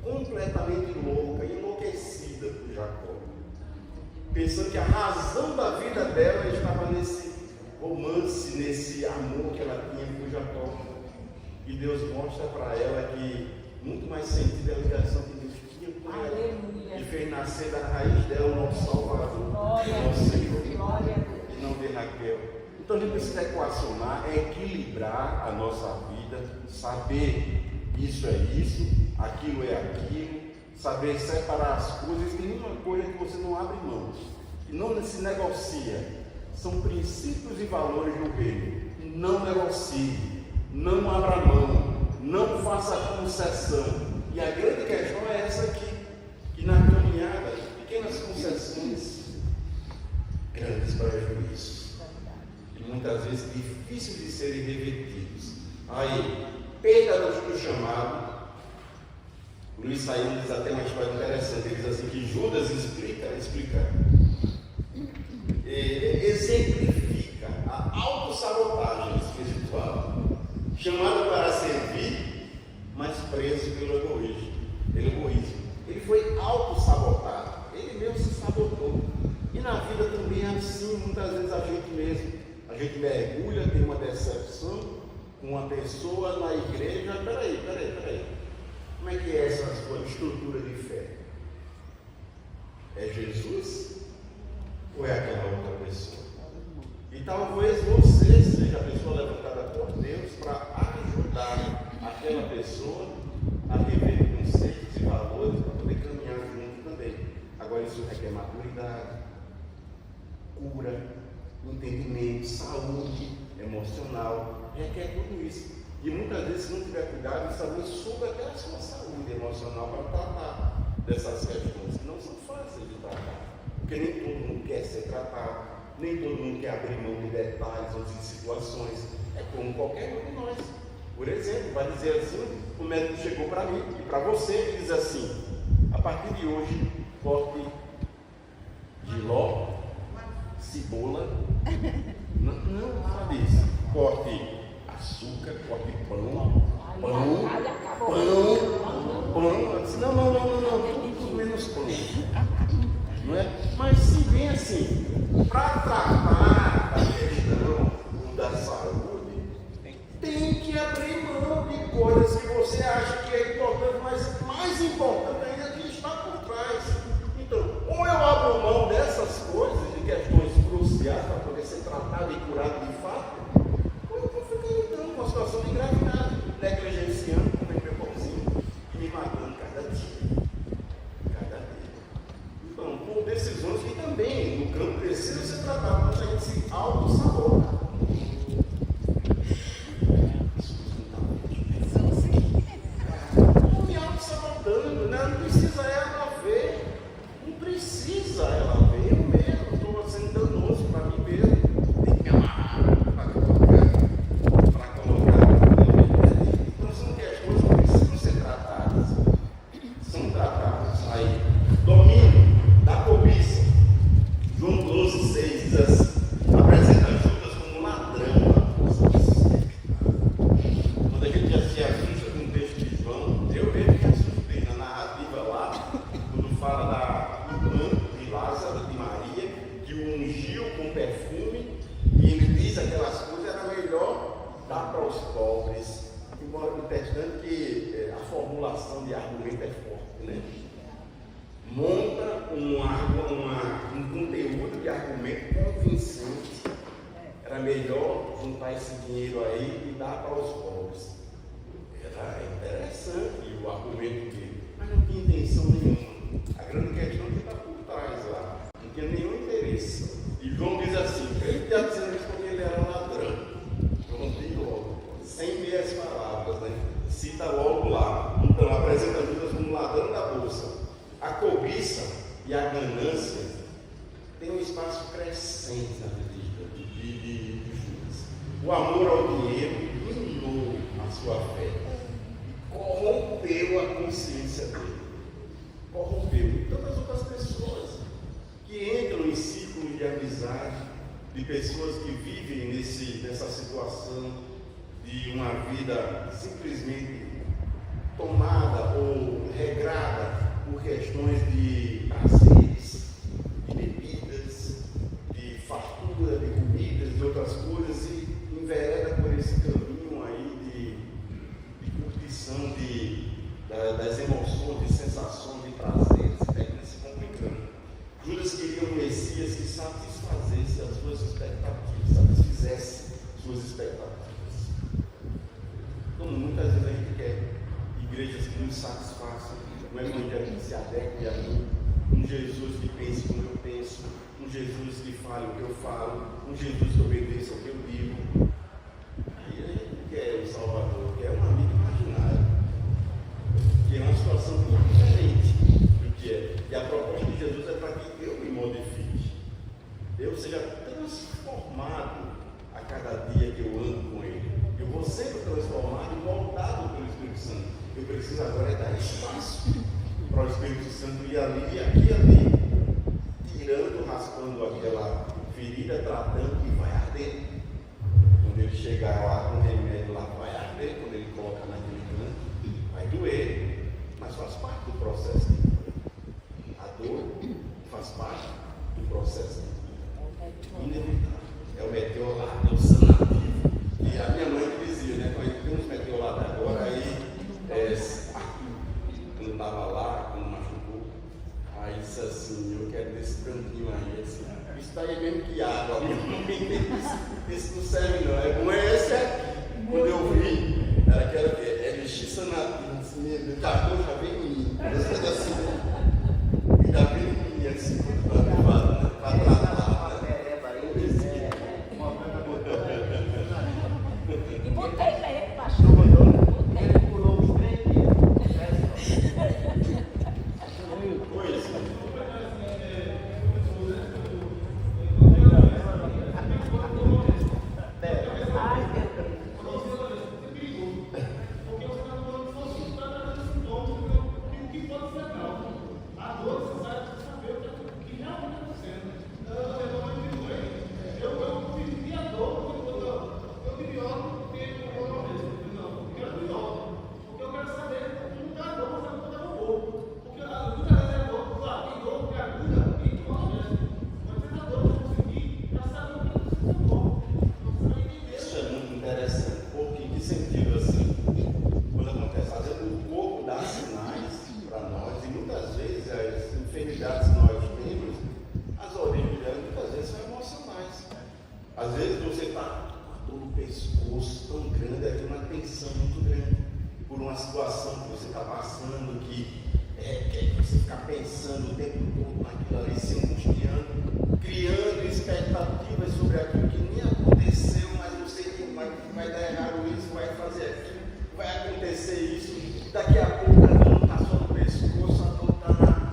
Completamente louca, enlouquecida por Jacó. Pensando que a razão da vida dela estava nesse romance, nesse amor que ela tinha por Jacó. E Deus mostra para ela que muito mais sentido é a ligação que Deus tinha com ela. E fez nascer da raiz dela o nosso Salvador, nosso Senhor, e não de Raquel. Então a gente precisa equacionar, equilibrar a nossa vida, saber isso é isso, aquilo é aquilo, saber separar as coisas. Tem uma coisa que você não abre mão, que não se negocia, são princípios e valores do reino. Não negocie, não abra mão, não faça concessão. E a grande questão é essa aqui, que na caminhada, pequenas concessões, grandes prejuízos, e muitas vezes difíceis de serem revertidos. Aí, perda do chamado. O Luiz Saião diz até uma história interessante, ele diz assim, que Judas exemplifica a autossabotagem espiritual, chamado para servir, mas preso pelo egoísmo. Ele foi autossabotado, ele mesmo se sabotou. E na vida também é assim, muitas vezes a gente mergulha, tem uma decepção com uma pessoa na igreja. Peraí. Como é que é essa sua estrutura de fé? É Jesus ou é aquela outra pessoa? E talvez você seja a pessoa levantada por Deus para ajudar aquela pessoa a rever conceitos e valores para poder caminhar junto também. Agora isso requer maturidade, cura, entendimento, saúde emocional, requer tudo isso. E muitas vezes, se não tiver cuidado, isso também suga até a sua saúde emocional para tratar dessas questões que não são fáceis de tratar. Porque nem todo mundo quer ser tratado, nem todo mundo quer abrir mão de detalhes ou de situações. É como qualquer um de nós. Por exemplo, vai dizer assim, o médico chegou para mim e para você e diz assim: a partir de hoje, corte giló, cebola, não fala isso, corte açúcar, corte pão. Eu disse, não, tudo menos pão. Não é? Mas se vem assim, para tratar a questão da saúde, tem que abrir mão de coisas que você acha que é importante, mas mais importante ainda é que está por trás. Então, ou eu abro mão dessas coisas, de questões cruciais para poder ser tratado e curado de fato, ou eu vou ficar então com uma situação de gravidade, negligenciando, comendo meu pãozinho e me matando cada dia. Então, por decisões que também no campo precisam ser tratadas, mas a gente se auto-sabota. Estou me auto-sabotando, né? Não precisa ela ver. Não precisa ela ver. Eu mesmo estou sendo danoso para mim mesmo. Tem que me amarrar para colocar. Então, são questões que precisam ser tratadas. São tratadas. Aí, domínio da cobiça. João 12,6 diz assim: apresenta Judas como ladrão. Quando a gente se assusta com o texto de João, eu mesmo me assustei na narrativa lá, quando fala do manto de Lázaro, de Maria, que o ungiu com perfume, e ele diz aquelas coisas, era melhor dar para os pobres. Embora interessante que a formulação de argumento é forte, né? Monta um conteúdo de argumento convincente. Era melhor juntar esse dinheiro aí e dar para os pobres. Era interessante o argumento dele, mas não tinha intenção nenhuma. A grande questão é que está por trás lá. Não tinha nenhum interesse. E João diz assim: ele está dizendo isso porque ele era ladrão. João diz logo, sem meias palavras, né? Cita logo lá. Então apresenta Judas como ladrão da bolsa. A cobiça e a ganância têm um espaço crescente na vida de Judas. O amor ao dinheiro minou a sua fé e corrompeu a consciência dele. Corrompeu. E tantas outras pessoas que entram em círculos de amizade, de pessoas que vivem nessa situação de uma vida simplesmente tomada ou regrada por questões de prazeres, de bebidas, de fartura, de comidas, de outras coisas, e envereda por esse caminho aí de curtição das emoções, de sensações, de prazeres, e termina se complicando. Judas queria um Messias que satisfazesse as suas expectativas, satisfizesse suas expectativas. Como muitas vezes a gente quer igrejas que nos satisfaçam, um evangelho que se adeque a mim, um Jesus que pense como eu penso, um Jesus que fale o que eu falo, um Jesus que obedeça o que eu digo. Aí a gente quer o Salvador, quer um amigo imaginário, que é uma situação muito diferente do que é. E a proposta de Jesus é para que eu me modifique, eu seja transformado a cada dia que eu ando com Ele. Eu vou sendo transformado e moldado dar espaço para o Espírito Santo ir ali, aqui e ali, tirando, raspando aquela ferida, tratando e vai arder. Quando ele chegar lá com o remédio, lá vai arder. Quando ele coloca naquele canto, vai doer. Mas faz parte do processo. A dor faz parte do processo. Inevitável. É o meteorlado, é o sanativo. E a minha mãe dizia, né? Quando tem uns meteorlados agora, aí, quando eu estava lá, quando machucou, aí disse assim: eu quero desse cantinho aí, assim, isso daí é mesmo que água, isso não serve não, é bom é esse aqui. Quando eu vi, era aquela que é lixi sanativo, assim, o cartão já vem em mim, assim, ainda vem em mim, assim, para tratar. E botei mesmo, pastor. Ele pulou os 3 dias. Ai, meu Deus. Isso é muito interessante, porque em que sentido assim? Quando acontece, às vezes o corpo dá sinais para nós, e muitas vezes as enfermidades que nós temos, as origens delas muitas vezes são emocionais. Às vezes você está com a dor no pescoço tão grande, é uma tensão muito grande, por uma situação que você está passando, que você fica pensando o tempo todo naquilo ali, se angustiando, criando expectativas sobre aquilo que nem aconteceu, mas você vai dar errado isso, vai fazer aquilo, vai acontecer isso, daqui a pouco a dor não está só no pescoço, a dor está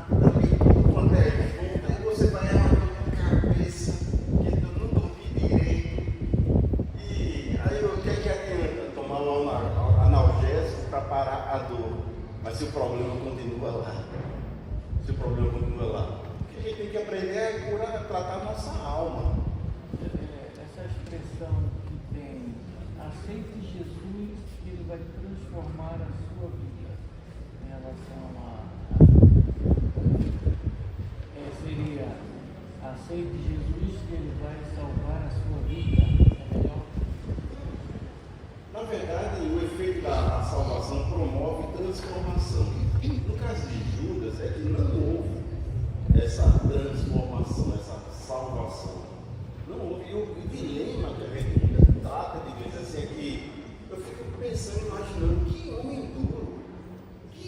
na meio quanto é junto, aí você vai amarrando a cabeça, que eu não dormi direito, e aí o que adianta tomar um analgésico para parar a dor, mas se o problema continua lá, o que a gente tem que aprender é curar, tratar a nossa alma. Essa expressão que tem, aceite Jesus, que ele vai transformar a sua vida em relação seria, aceite Jesus, que ele vai salvar a sua vida. É melhor? Na verdade, o efeito da salvação promove transformação. No caso de Judas, é que não houve essa transformação, essa salvação. Não houve. E o dilema que a gente trata de igreja assim é que eu fico pensando, imaginando que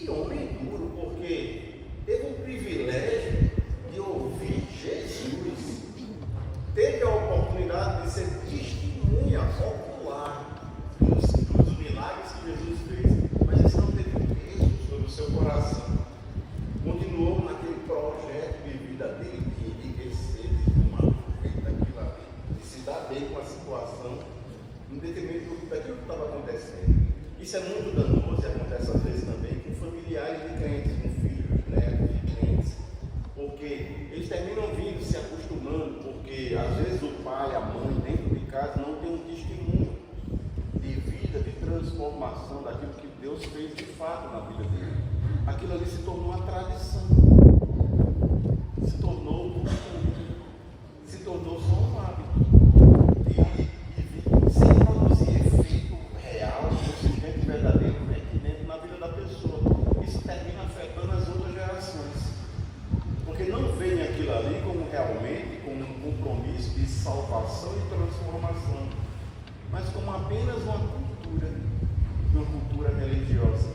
homem duro, porque teve o privilégio de ouvir Jesus, teve a oportunidade de ser testemunha ocular dos milagres que Jesus fez, mas isso não teve um peso sobre o seu coração. Continuou naquele projeto de vida dele, de enriquecer, de tomar proveito daquilo ali, de se dar bem com a situação, no detrimento daquilo que estava acontecendo. Isso é muito danoso e acontece às vezes também com familiares de crentes, com filhos, netos de crentes, porque eles terminam vindo, se acostumando, porque às vezes o pai, a mãe, dentro de casa, não tem um testemunho de vida, de transformação daquilo que Deus fez de fato na vida dele. Aquilo ali se tornou uma tradição, se tornou costume, se tornou só um hábito, e sem produzir efeito real, consistente, verdadeiro, pertinente na vida da pessoa. Isso termina afetando as outras gerações, porque não vem aquilo ali como realmente como um compromisso de salvação e transformação, mas como apenas uma cultura religiosa.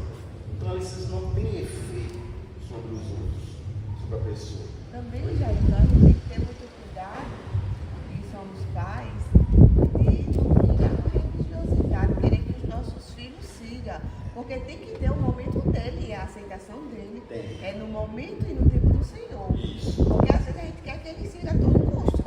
Então esses não têm efeito sobre os outros, sobre a pessoa. Também, Jair, nós temos que ter muito cuidado, que somos pais, de não ligar com religiosidade, querer que os nossos filhos sigam, porque tem que ter o momento dele e a aceitação dele. Tem. É no momento e no tempo do Senhor. Isso. Porque às vezes a gente quer que ele siga a todo custo.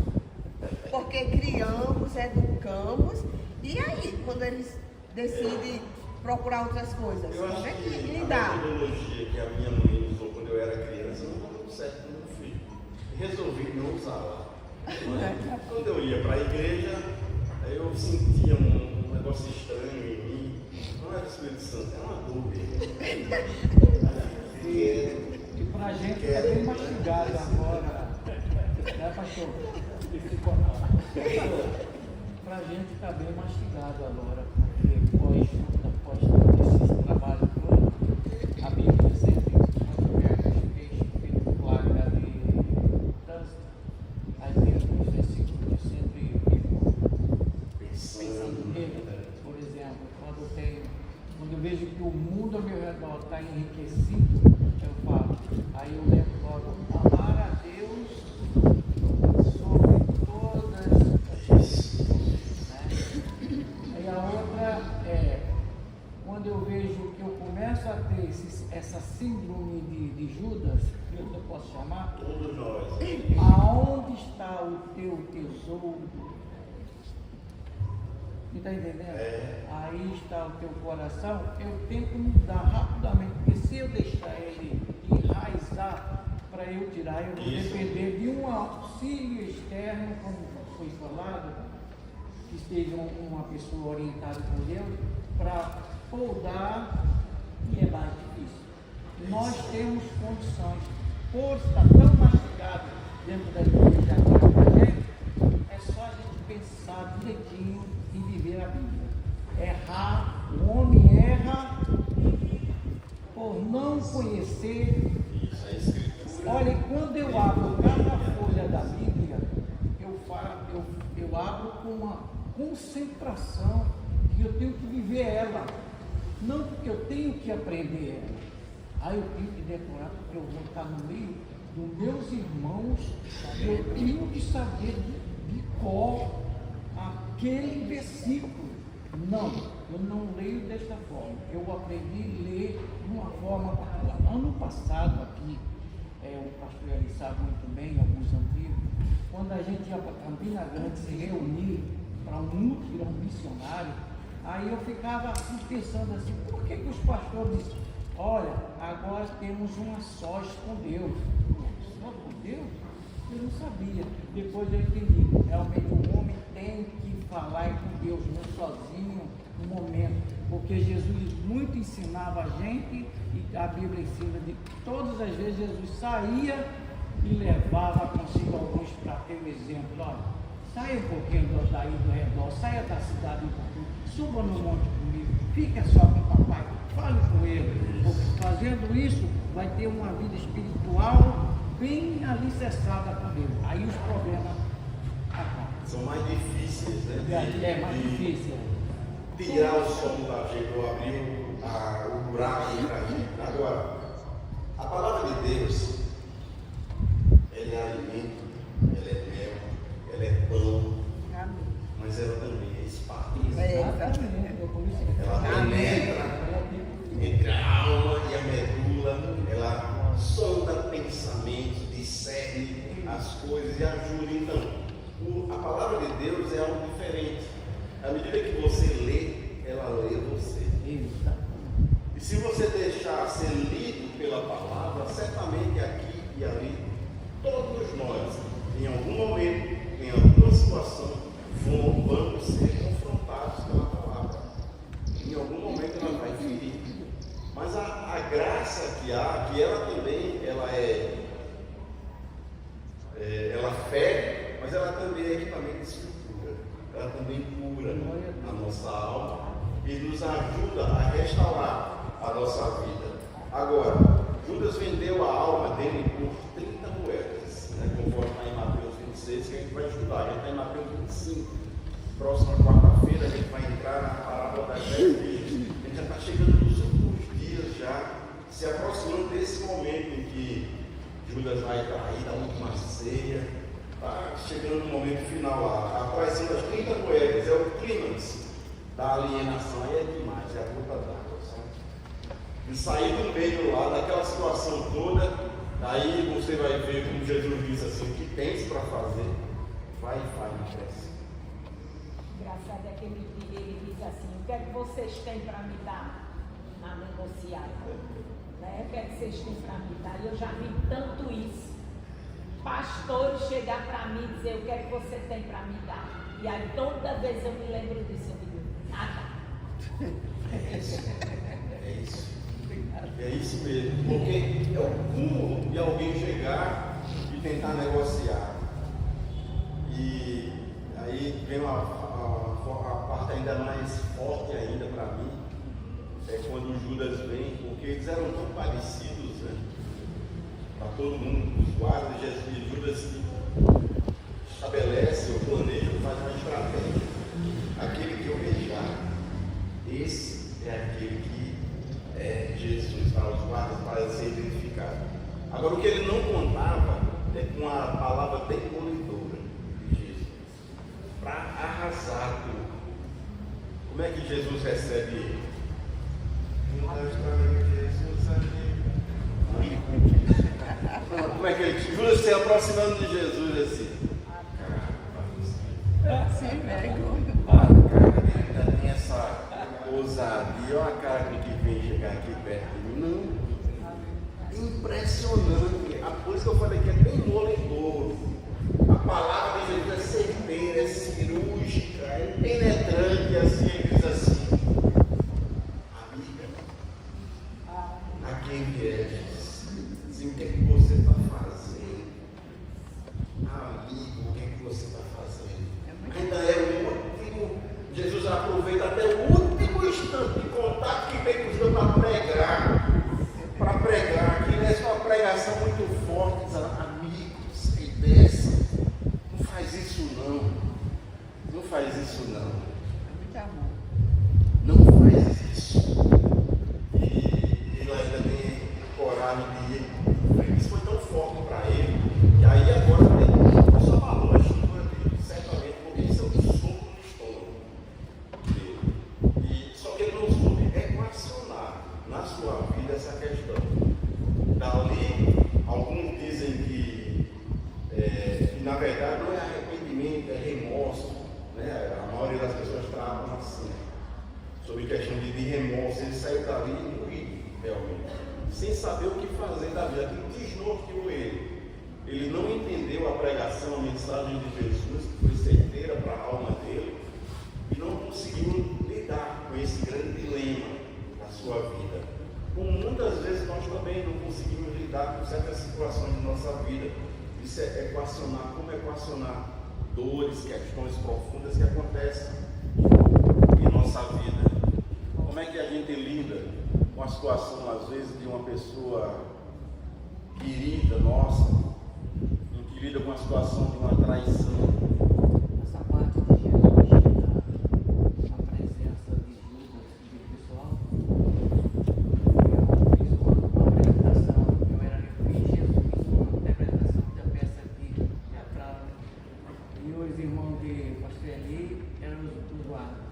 Porque criamos, educamos, e aí, quando eles decidem procurar outras coisas. Eu acho Tem que que a lidar. metodologia que a minha mãe usou quando eu era criança não deu certo com meu filho. Resolvi não usar lá. Mas, quando eu ia para a igreja, aí eu sentia um negócio estranho em mim. Não era o Espírito Santo, era uma dúvida. E pra gente tá bem mastigado agora, né, pastor? Pra gente tá bem mastigado agora, porque após esse trabalho todo, a Bíblia sempre os feito placa de trânsito. Aí tem os versículos que sempre fico pensando nele. Por exemplo, quando eu vejo que o mundo ao meu redor está enriquecido, eu falo, aí eu lembro logo, amar a Deus sobre todas as coisas, né? Aí a outra é, quando eu vejo que eu começo a ter essa síndrome de Judas, que eu posso chamar, Todos nós. aonde está o teu tesouro? Está entendendo? Aí está o teu coração. Eu tenho que mudar rapidamente, porque se eu deixar ele enraizar para eu tirar, eu vou depender de um auxílio externo, como foi falado, que esteja uma pessoa orientada por Deus, para podar, e é mais difícil. Nós temos condições, por estar tão mastigado dentro da igreja agora com a gente, é só a gente pensar direitinho e viver a Bíblia. Errar, o homem erra por não conhecer. Isso é escritura. Olha, quando eu abro cada folha da Bíblia, eu abro com uma concentração que eu tenho que viver ela, não porque eu tenho que aprender ela. Aí eu tenho que decorar, porque eu vou estar no meio dos meus irmãos, eu tenho que saber de cor aquele versículo. Não, eu não leio desta forma. Eu aprendi a ler de uma forma particular. Ano passado aqui, o pastor ele sabe muito bem, alguns antigos, quando a gente ia para Campina Grande se reunir para um mutirão missionário, aí eu ficava assim, pensando assim, por que os pastores dizem, olha, agora temos uma sós com Deus. Só com Deus? Eu não sabia. Depois eu entendi. Realmente o homem tem que falar com Deus, não sozinho, no momento. Porque Jesus muito ensinava a gente, e a Bíblia ensina de que todas as vezes Jesus saía e levava consigo alguns para ter o exemplo. Olha, saia um pouquinho daí do redor, saia da cidade um pouquinho, suba no monte comigo, fica só com o papai, fale com ele. Porque fazendo isso, vai ter uma vida espiritual bem alicerçada com Deus. Aí os problemas acabam. São mais difíceis, né? É mais difícil. Tirar o som da gente, ou abrir o buraco e entrar aqui. Agora, a palavra de Deus, ela é alimento, ela é mel, ela é pão, mas ela também é espada. Exatamente. Ela penetra entre a alma e a medula, ela sonda pensamentos, discerne as coisas e ajuda. Então, a palavra de Deus é algo diferente. À medida que você lê, ela lê você. E se você deixar ser lido pela palavra, certamente aqui e ali, todos nós, em algum momento, em alguma situação, vamos ser confrontados pela palavra. Em algum momento ela vai ferir. Mas a graça que há, que ela também, ela fere, mas ela também é equipamento de estrutura. Ela também cura a nossa alma e nos ajuda a restaurar a nossa vida. Agora, Judas vendeu a alma dele por 30 moedas, né, conforme está em Mateus 26, que a gente vai estudar. A gente está em Mateus 25. Próxima quarta-feira a gente vai entrar na parábola das 10 virgens. A gente já está chegando nos últimos dias, já se aproximando desse momento em que Judas vai trair da última ceia. Está chegando no momento final lá. A traição das 30 moedas é o clímax da alienação. Aí é demais, é a gota d'água, sabe? E sair do meio lá, daquela situação toda, aí você vai ver como Jesus disse assim: o que tens para fazer, vai e faz na pressa. engraçado é que ele diz assim, o que é que vocês têm para me dar na negociata? Né? O que é que vocês têm para me dar? E eu já vi tanto isso. Pastores chegar para mim e dizer, o que é que você tem para me dar? E aí toda vez eu me lembro disso, eu digo, nada. É isso mesmo, porque é o cúmulo de alguém chegar e tentar negociar. E aí vem a parte ainda mais forte ainda para mim, é quando Judas vem, porque eles eram tão parecidos, né? Para todo mundo, os guardas de Jesus e Judas estabelece, o planeja, faz uma estratégia. Aquele que eu beijar, esse é aquele que é Jesus, para os guardas, para ser identificado. Agora, o que ele não contava é com a palavra demolidora de Jesus, para arrasar tudo. Como é que Jesus recebe ele? Como é que ele? Judas se aproximando de Jesus assim. Sem vergonha. Ainda tem essa ousadia, olha a cara de que vem chegar aqui perto de mim. Não. Impressionante. Por isso que eu falei que é bem moledor. A palavra de Jesus é certeira, é cirúrgica, é penetrante, assim, ele diz assim. Amiga, a quem vieres? Assim, o que é que você está fazendo? Amigo, o que é que você está fazendo? Ainda é o último. Jesus aproveita até o último instante de contato que tem com os dois para pregar. Para pregar, que é uma pregação muito forte, dizendo, amigos, e desce. Não faz isso não. Não faz isso não. Muito amor. Não faz isso. E ele ainda tem coragem de ir. Isso foi tão forte para ele. E aí agora tem só falou a chuva dele, certamente, porque isso é um soco no estômago dele. E só que ele não soube equacionar na sua vida essa questão. Dali, alguns dizem que na verdade não é arrependimento, é remorso. Né? A maioria das pessoas tratam assim, sobre questão de remorso. Ele saiu dali moído, realmente, sem saber o que fazer da vida. Aquilo desnorteou ele. Ele não entendeu a pregação, a mensagem de Jesus, que foi certeira para a alma dele, e não conseguiu lidar com esse grande dilema na sua vida. Como muitas vezes nós também não conseguimos lidar com certas situações de nossa vida. Isso é equacionar, como equacionar dores, questões profundas que acontecem em nossa vida. Como é que a gente lida com a situação, às vezes, de uma pessoa querida nossa, que lida com a situação de uma traição? Essa parte de Jesus, a presença de Judas e do pessoal, eu fiz uma apresentação, eu fiz uma interpretação da peça aqui, teatral, e os irmãos de Pastor Eli eram os guardas.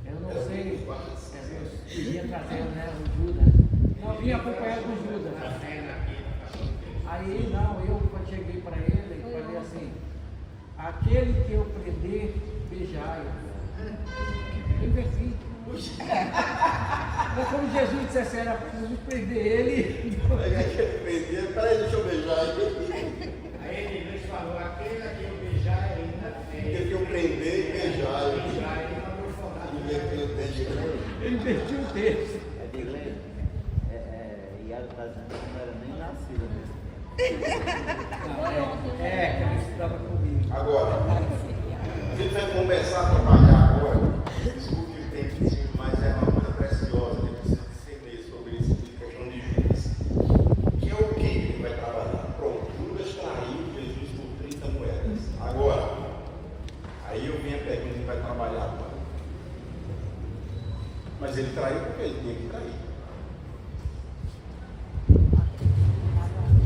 Eu não sei, eu ia trazendo, né, o Judas, não vinha acompanhado com o Judas. Aí eu cheguei para ele e falei assim, aquele que eu prender, beijai. Eu inverti. Mas como Jesus dissesse, era preciso prender ele. Peraí, deixa eu beijar ele. Aí ele falou, aquele que eu beijar ainda tem. Aquele que eu prender e beijar ele. Beijar ele não vou falar. Ele invertiu o texto. Edilene, Iago está dizendo que não era nem nascido mesmo. Que ele estudava comigo. Agora, a gente vai começar a trabalhar agora. Desculpe o tempo, mas é uma coisa preciosa. A gente precisa discernir sobre isso, de questão de Judas. Que é o que ele vai trabalhar? Pronto, Judas traiu Jesus por 30 moedas. Agora, aí eu venho a pergunta, ele vai trabalhar agora. Mas ele traiu porque ele tinha que trair.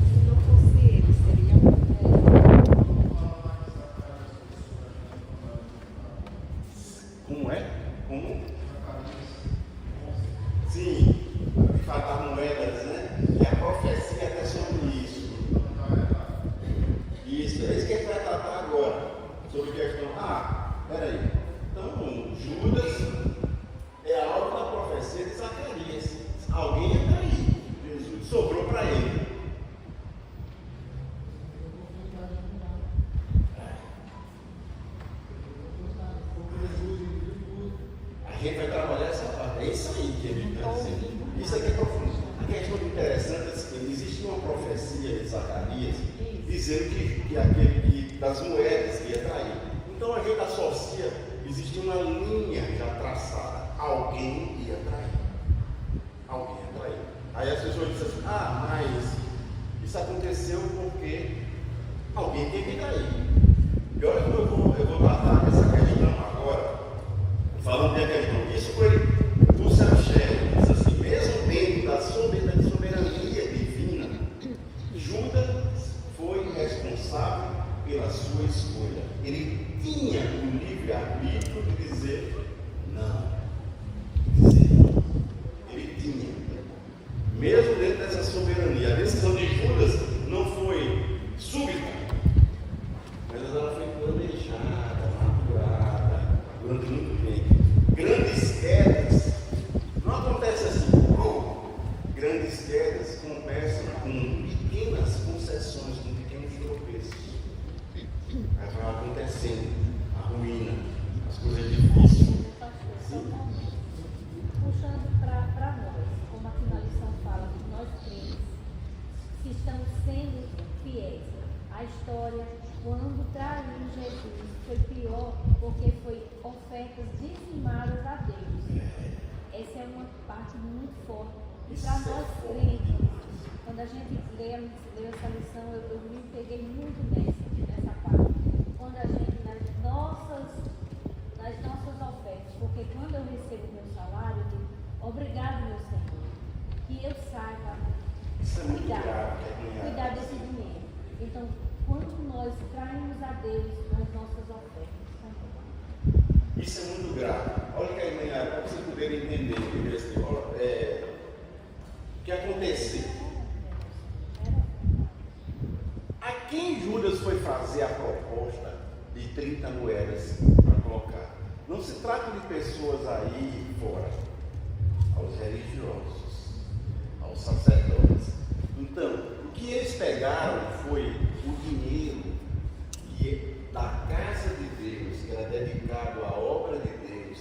Se não fosse ele, seria Como é? Como Zacarias, dizendo que aquele das moedas que ia trair. Então a gente associa, existia uma linha já traçada, alguém ia trair. Alguém ia trair. Aí as pessoas dizem assim, mas isso aconteceu porque alguém tem que trair. E olha como eu vou tratar essa questão agora, falando da questão. Isso foi do Sanché, diz assim, mesmo dentro da soberania divina, Judas foi responsável pela sua escolha. Ele tinha o livre-arbítrio de dizer não. Ele tinha. Mesmo dentro dessa soberania, a decisão de Judas não foi súbita, mas ela foi planejada, maturada, durante muito tempo. Grandes quedas não acontecem assim. Grandes quedas começam com pequenas concessões, com pequenos tropeços. Aí vai acontecendo a ruína, as coisas difíceis. Puxando para nós, como aqui na lição fala, que nós cremos, que estamos sendo fiéis. A história, quando traiu Jesus, foi pior porque foi ofertas dizimadas a Deus. Essa é uma parte muito forte. E para nós crentes, quando a gente lê essa lição, eu me peguei muito nessa parte. Quando a gente, nas nossas ofertas, porque quando eu recebo meu salário, eu digo, obrigado, meu Senhor, que eu saiba cuidar desse dinheiro. Então, quando nós traímos a Deus nas nossas ofertas também. Isso é muito grave. Olha que aí, para vocês poderem entender o que aconteceu. A quem Judas foi fazer a proposta de 30 moedas para colocar? Não se trata de pessoas aí fora, aos religiosos, aos sacerdotes. Então, o que eles pegaram foi o dinheiro da casa de Deus, que era dedicado à obra de Deus,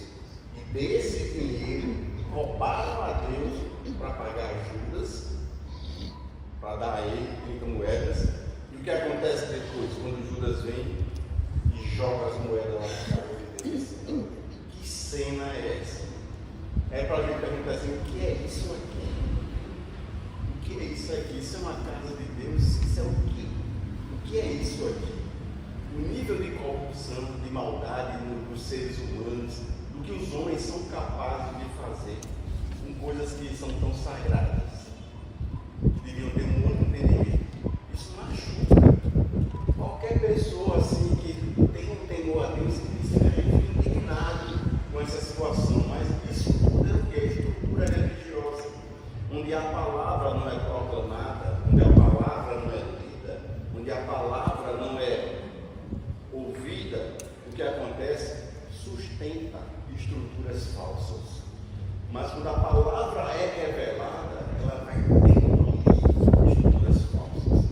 e desse dinheiro roubaram a Deus para pagar Judas, para dar a ele 30 moedas. E o que acontece depois, quando Judas vem e joga as moedas lá na casa de Deus? Que cena é essa? É para a gente perguntar assim, o que é isso aqui? O que é isso aqui? Isso é uma casa de Deus? Isso é o quê? O que é isso aqui? O nível de corrupção, de maldade dos seres humanos, do que os homens são capazes de fazer com coisas que são tão sagradas, que deviam ter um outro entendimento. Isso machuca. Qualquer pessoa assim que tem um temor a Deus, que se fica indignado com essa situação, mas isso tudo é o que? Estrutura religiosa, onde a palavra não é proclamada, onde a palavra não é lida, onde a palavra não é ouvida, o que acontece? Sustenta estruturas falsas. Mas quando a palavra é revelada, ela vai demolir estruturas falsas.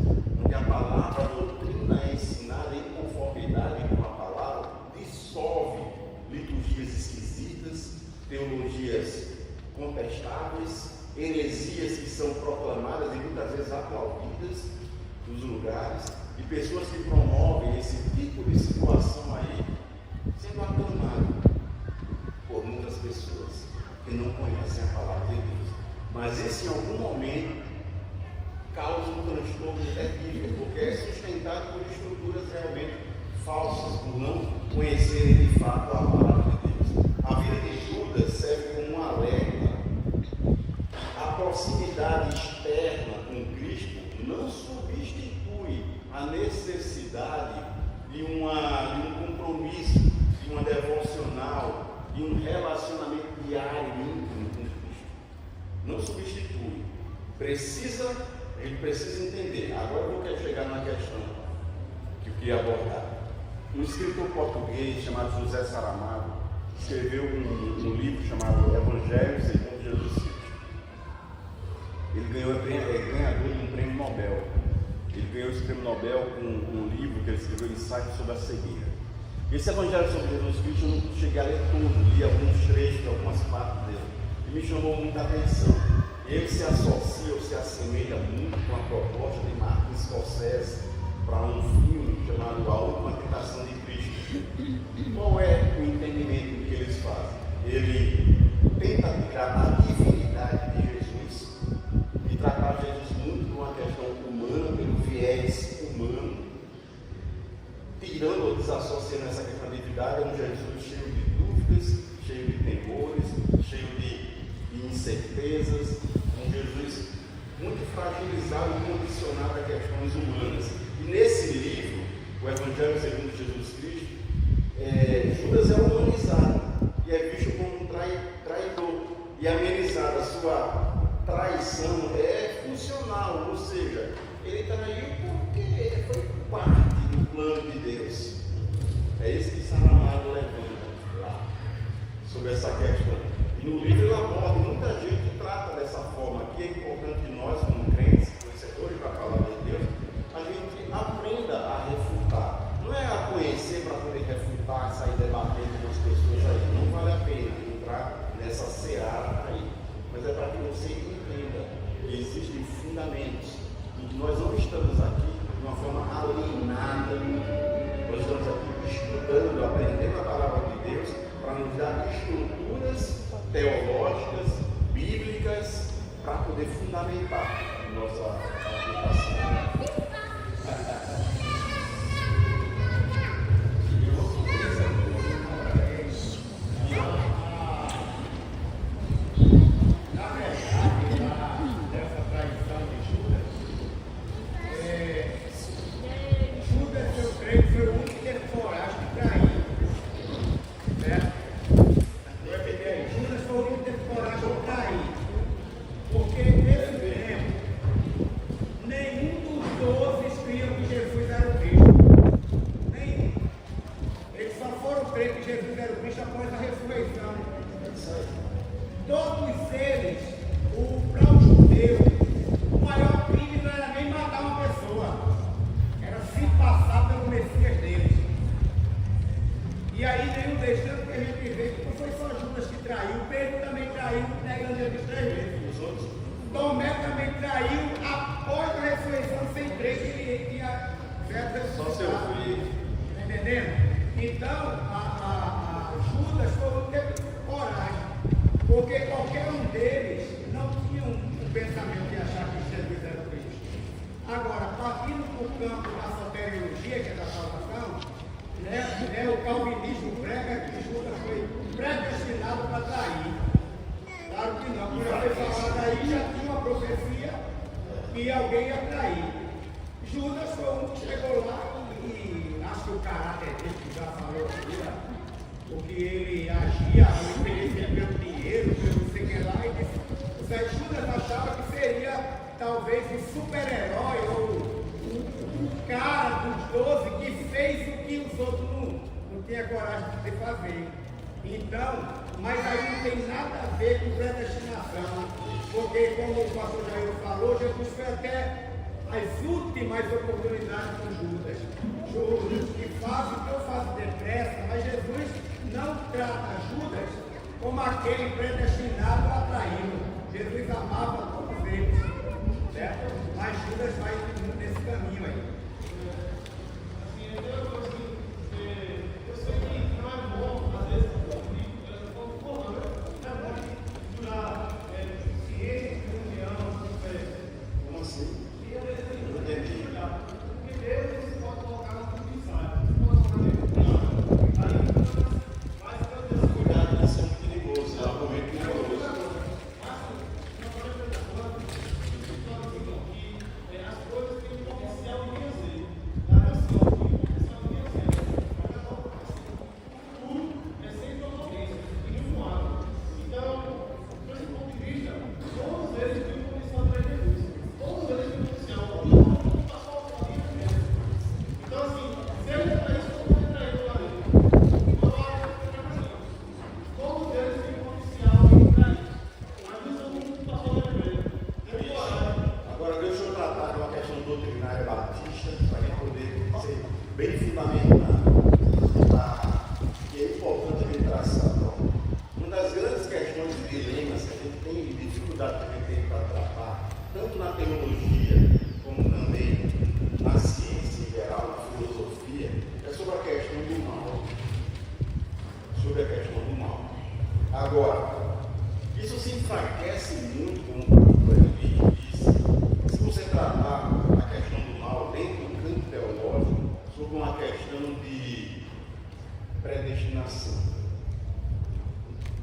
Onde a palavra, a doutrina é ensinada em conformidade com a palavra, dissolve liturgias esquisitas, teologias contestáveis, heresias que são proclamadas e muitas vezes aplaudidas nos lugares, e pessoas que promovem esse tipo de situação aí, sendo aclamado por muitas pessoas que não conhecem a palavra de Deus. Mas esse em algum momento causa um transtorno terrível, porque é sustentado por estruturas realmente falsas, por não conhecerem de fato a palavra de Deus. A vida de Judas serve como um alerta. A proximidade externa com Cristo não substitui a necessidade de um compromisso, de uma devocional, de um relacionamento diário íntimo com Cristo. Não substitui. A gente precisa entender. Agora eu quero chegar na questão que eu queria abordar. Um escritor português chamado José Saramago escreveu um livro chamado Evangelho segundo Jesus Cristo. Ele é ganhador de um prêmio Nobel. Ele ganhou esse prêmio Nobel com um livro que ele escreveu, Ensaio sobre a Cegueira. Esse Evangelho sobre Jesus Cristo eu não cheguei a ler todo, li alguns trechos, algumas partes dele, e me chamou muita atenção. Ele se associa ou se assemelha muito com a proposta de Martin Scorsese para um filme chamado A Última Tentação de Cristo. Qual é o entendimento que eles fazem? Ele tenta tirar a divindade de Jesus e tratar Jesus muito com a questão humana, pelo viés humano, tirando ou desassociando essa questão da divindade. É um Jesus cheio de dúvidas, cheio de temores, cheio de incertezas, um Jesus muito fragilizado e condicionado a questões humanas. E nesse livro, o Evangelho segundo Jesus Cristo, Judas é humanizado e é visto como um traidor, e amenizado. A sua traição é funcional, ou seja, ele traiu porque foi parte do plano de Deus. É isso que Saramago levanta lá, sobre essa questão. E no livro ele aborda, muita gente trata dessa forma. Aqui é importante que nós, como crentes, conhecedores da palavra de Deus, a gente aprenda a refutar. Não é a conhecer para poder refutar, sair debatendo com as pessoas aí. Não vale a pena entrar nessa seara aí. Mas é para que você entenda que existem fundamentos e que nós não estamos aqui de uma forma alienada. Nós estamos aqui estudando, aprendendo a palavra de Deus para nos dar estruturas teológicas, bíblicas, para poder fundamentar a nossa aplicação. dificuldade que a gente tem para tratar, tanto na teologia como também inclinação.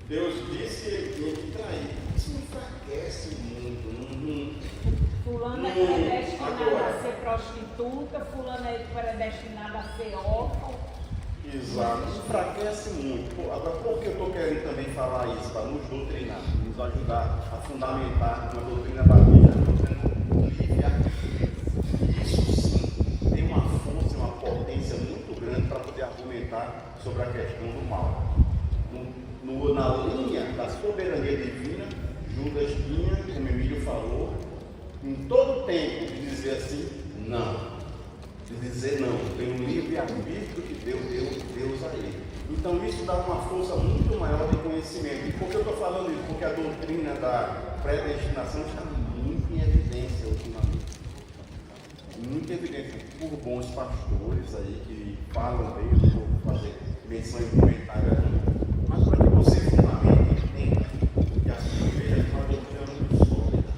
Deus disse que ele tinha que trair. Isso me enfraquece muito. Fulano é predestinado a ser prostituta, fulano é predestinado a ser órfão. Exato, isso enfraquece muito. Agora, por que eu estou querendo também falar isso? Para nos doutrinar, nos ajudar a fundamentar uma doutrina da Bíblia, uma doutrina livre-arbítrio. Isso sim tem uma força, uma potência muito grande para poder argumentar sobre a questão do mal. Na linha da soberania divina, Judas tinha, como Emílio falou, em todo tempo de dizer assim, não. De dizer não, tem um livre-arbítrio que Deus a ele. Então isso dá uma força muito maior de conhecimento. E por que eu estou falando isso? Porque a doutrina da predestinação está muito em evidência ultimamente. Muito evidente por bons pastores aí que falam bem, eu vou fazer menção em comentário aqui. Mas para que você fundamente entenda que a sua igreja é uma doutrina muito sólida,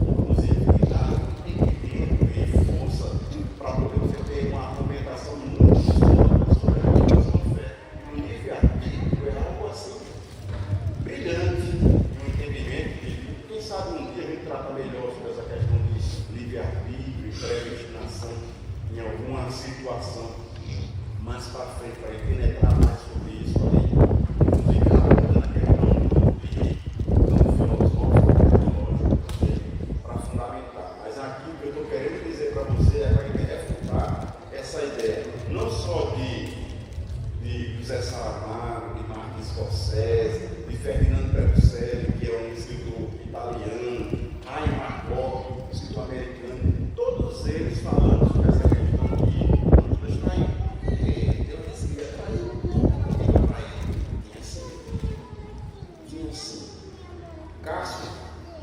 inclusive que dá entendimento e força para poder você ter uma argumentação muito sólida sobre a questão de fé. O livre-arbítrio é algo assim brilhante, um entendimento de, quem sabe um dia a gente trata melhor sobre essa questão de livre-arbítrio e predestinação em alguma situação mais para frente, para penetrar mais sobre isso aí. José Saramago, de Martin Scorsese, de Ferdinando Perucelli, que é um escritor italiano, Raio Marcotti, escritor americano, todos eles falando sobre essa questão de Deus traiu. Deus disse que ia trair, não traiu. Tinha sim. Cássio,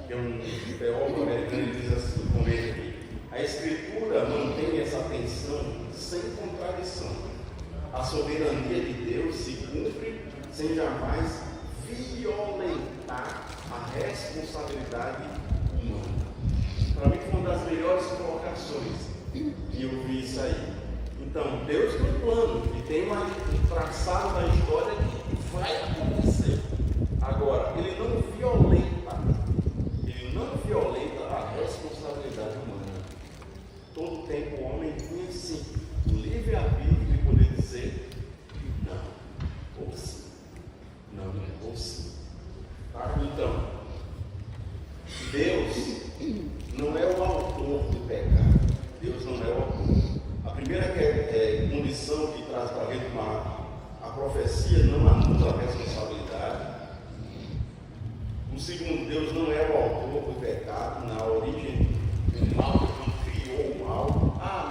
que é um teólogo americano, ele diz assim, comenta aqui, a Escritura mantém essa tensão sem contradição. A soberania de Deus se cumpre sem jamais violentar a responsabilidade humana. Para mim foi uma das melhores colocações que eu vi isso aí. Então, Deus tem um plano e tem um traçado da história que vai acontecer. Agora, ele não violenta a responsabilidade humana. Todo tempo o homem tinha sim o livre-arbítrio de poder dizer não, ou sim. Não, ou sim. Tá? Então, Deus não é o autor do pecado. Deus não é o autor. A primeira condição que traz para a gente a profecia não anula a responsabilidade. O segundo, Deus não é o autor do pecado. Na origem do mal, Ele criou o mal.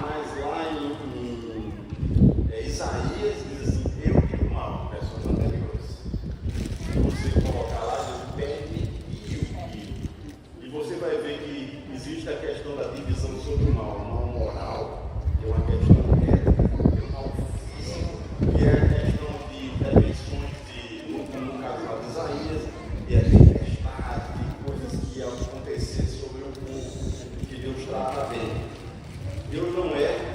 Mas lá em Isaías diz assim, eu e o mal, versões anteriores. Se você colocar lá, ele permitiu. E você vai ver que existe a questão da divisão sobre o mal moral, que é uma questão ética, é um mal físico, que é a questão de intervenções no caso lá de Isaías, e a tempestade, de coisas que iam acontecer sobre o povo, que Deus trata bem. Deus não é.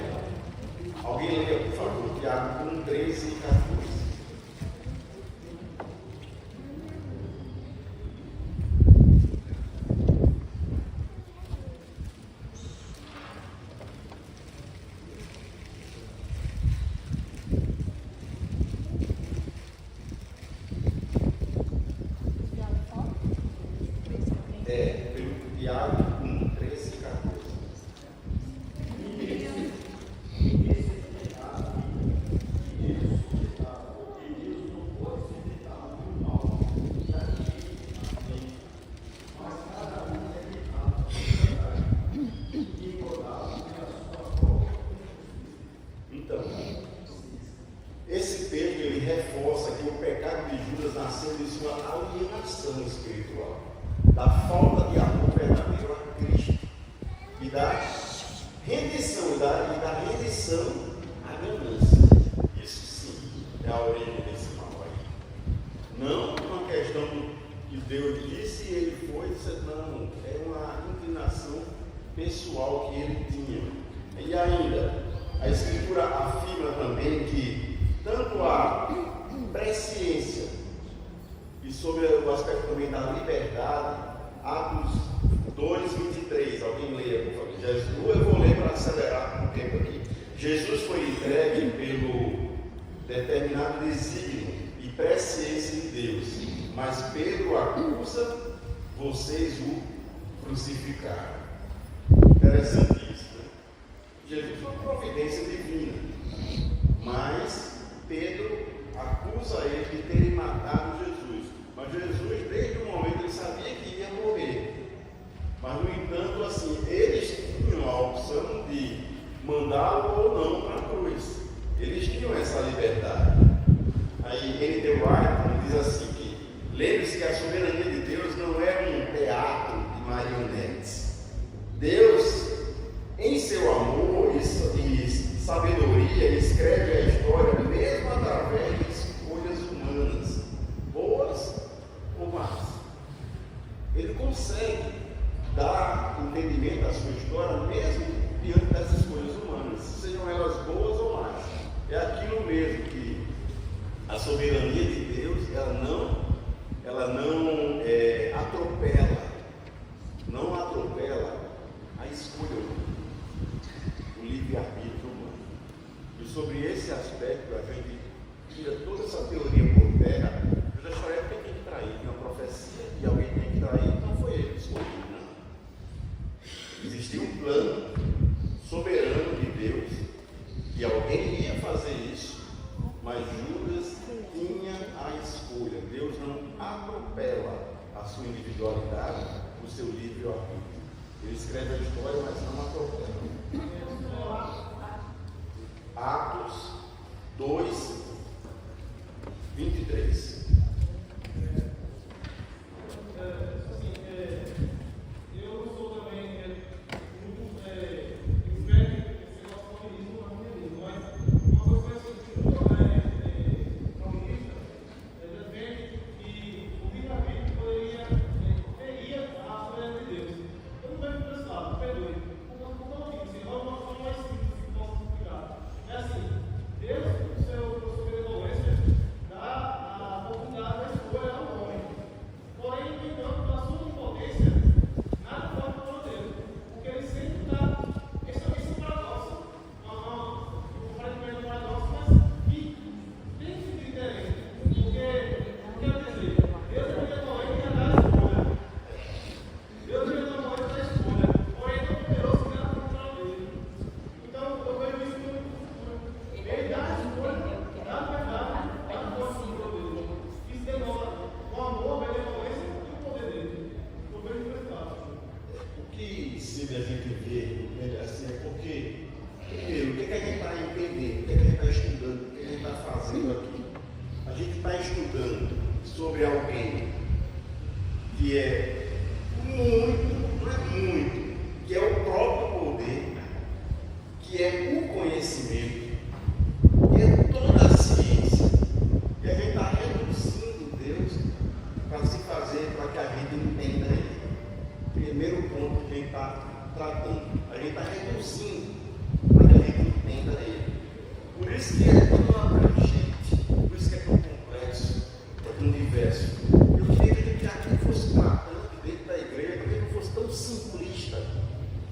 Alguém leia, por favor, Tiago 1, 13 e 14. Tiago 1, 13 e 14. Então, esse texto ele reforça que o pecado de Judas nasceu de sua alienação espiritual, da falta de amor verdadeiro a Cristo e da rendição, à ganância. Isso sim é a origem desse mal aí. Não uma questão que Deus disse e ele foi, não, é uma inclinação pessoal que ele tinha. E ainda, a Escritura afirma também que tanto a presciência. E sobre o aspecto também da liberdade, Atos 2:23, alguém leia, por favor. Jesus, eu vou ler para acelerar o tempo aqui. Jesus foi entregue pelo determinado desígnio e presciência de Deus, mas Pedro acusa, vocês o crucificaram. Interessante isso, né? Jesus foi uma providência divina, mas Pedro acusa ele de terem matado Jesus. Mas Jesus, desde o momento, ele sabia que ia morrer. Mas, no entanto, assim, eles tinham a opção de mandá-lo ou não para a cruz. Eles tinham essa liberdade. Aí, N.T. Wright diz assim que lembre-se que a soberania de Deus não é um teatro de marionetes. Deus, em seu amor e sabedoria, escreve a história mesmo através de escolhas humanas, boas ou más. Ele consegue dar entendimento à sua história mesmo diante das escolhas humanas, sejam elas boas ou más. É aquilo mesmo que a soberania de Deus, ela não atropela a escolha humana, o livre-arbítrio humano. E sobre esse aspecto a gente tira toda essa teoria por terra. Eu já falei que tem que trair, tem uma profecia e alguém tem que trair, não foi ele escolhido, não. Existia um plano soberano de Deus que alguém ia fazer isso, mas Judas tinha a escolha. Deus não atropela a sua individualidade, o seu livre-arbítrio. Ele escreve a história, mas não atropela. Atos 2:23. Eu sou também muito mas uma coisa que eu comunista, defende que o livre-arbítrio teria a soberania de Deus. Eu não vejo por esse lado, perdoe. Como eu disse, não é uma forma mais simples que posso explicar. É assim, Deus, o seu benevolência, dá a oportunidade da escolha ao homem. Porém, no entanto, na sua impotência, nada pode contra Deus, porque ele sempre está. Esse é um paradoxo, aparentemente um paradoxo, mas que tem esse interesse. Porque, quero dizer, Deus é benevolente e dá a escolha. Deus é benevolente da escolha, porém é tão poderoso que nada pode contra dele. Então, eu vejo isso no futuro. Ele dá a escolha, dá a verdade, dá a força do poder. Isso denota o amor, a benevolência e o poder dele. Eu vejo por esse lado. O que se a gente vê assim é porque, primeiro, o que a gente está entendendo, o que a gente está estudando, o que a gente está fazendo aqui? A gente está estudando sobre alguém que é muito, não é muito, que é o próprio poder, que é o conhecimento, que é toda a ciência. E a gente está reduzindo Deus para se fazer, para que a gente entenda ele. Primeiro ponto que a gente está tratando, a gente está reduzindo para que a gente entenda ele. Por isso que é tão abrangente, por isso que é tão complexo, é tão diverso. Eu queria que aqui fosse tratando dentro da igreja, que não fosse tão simplista,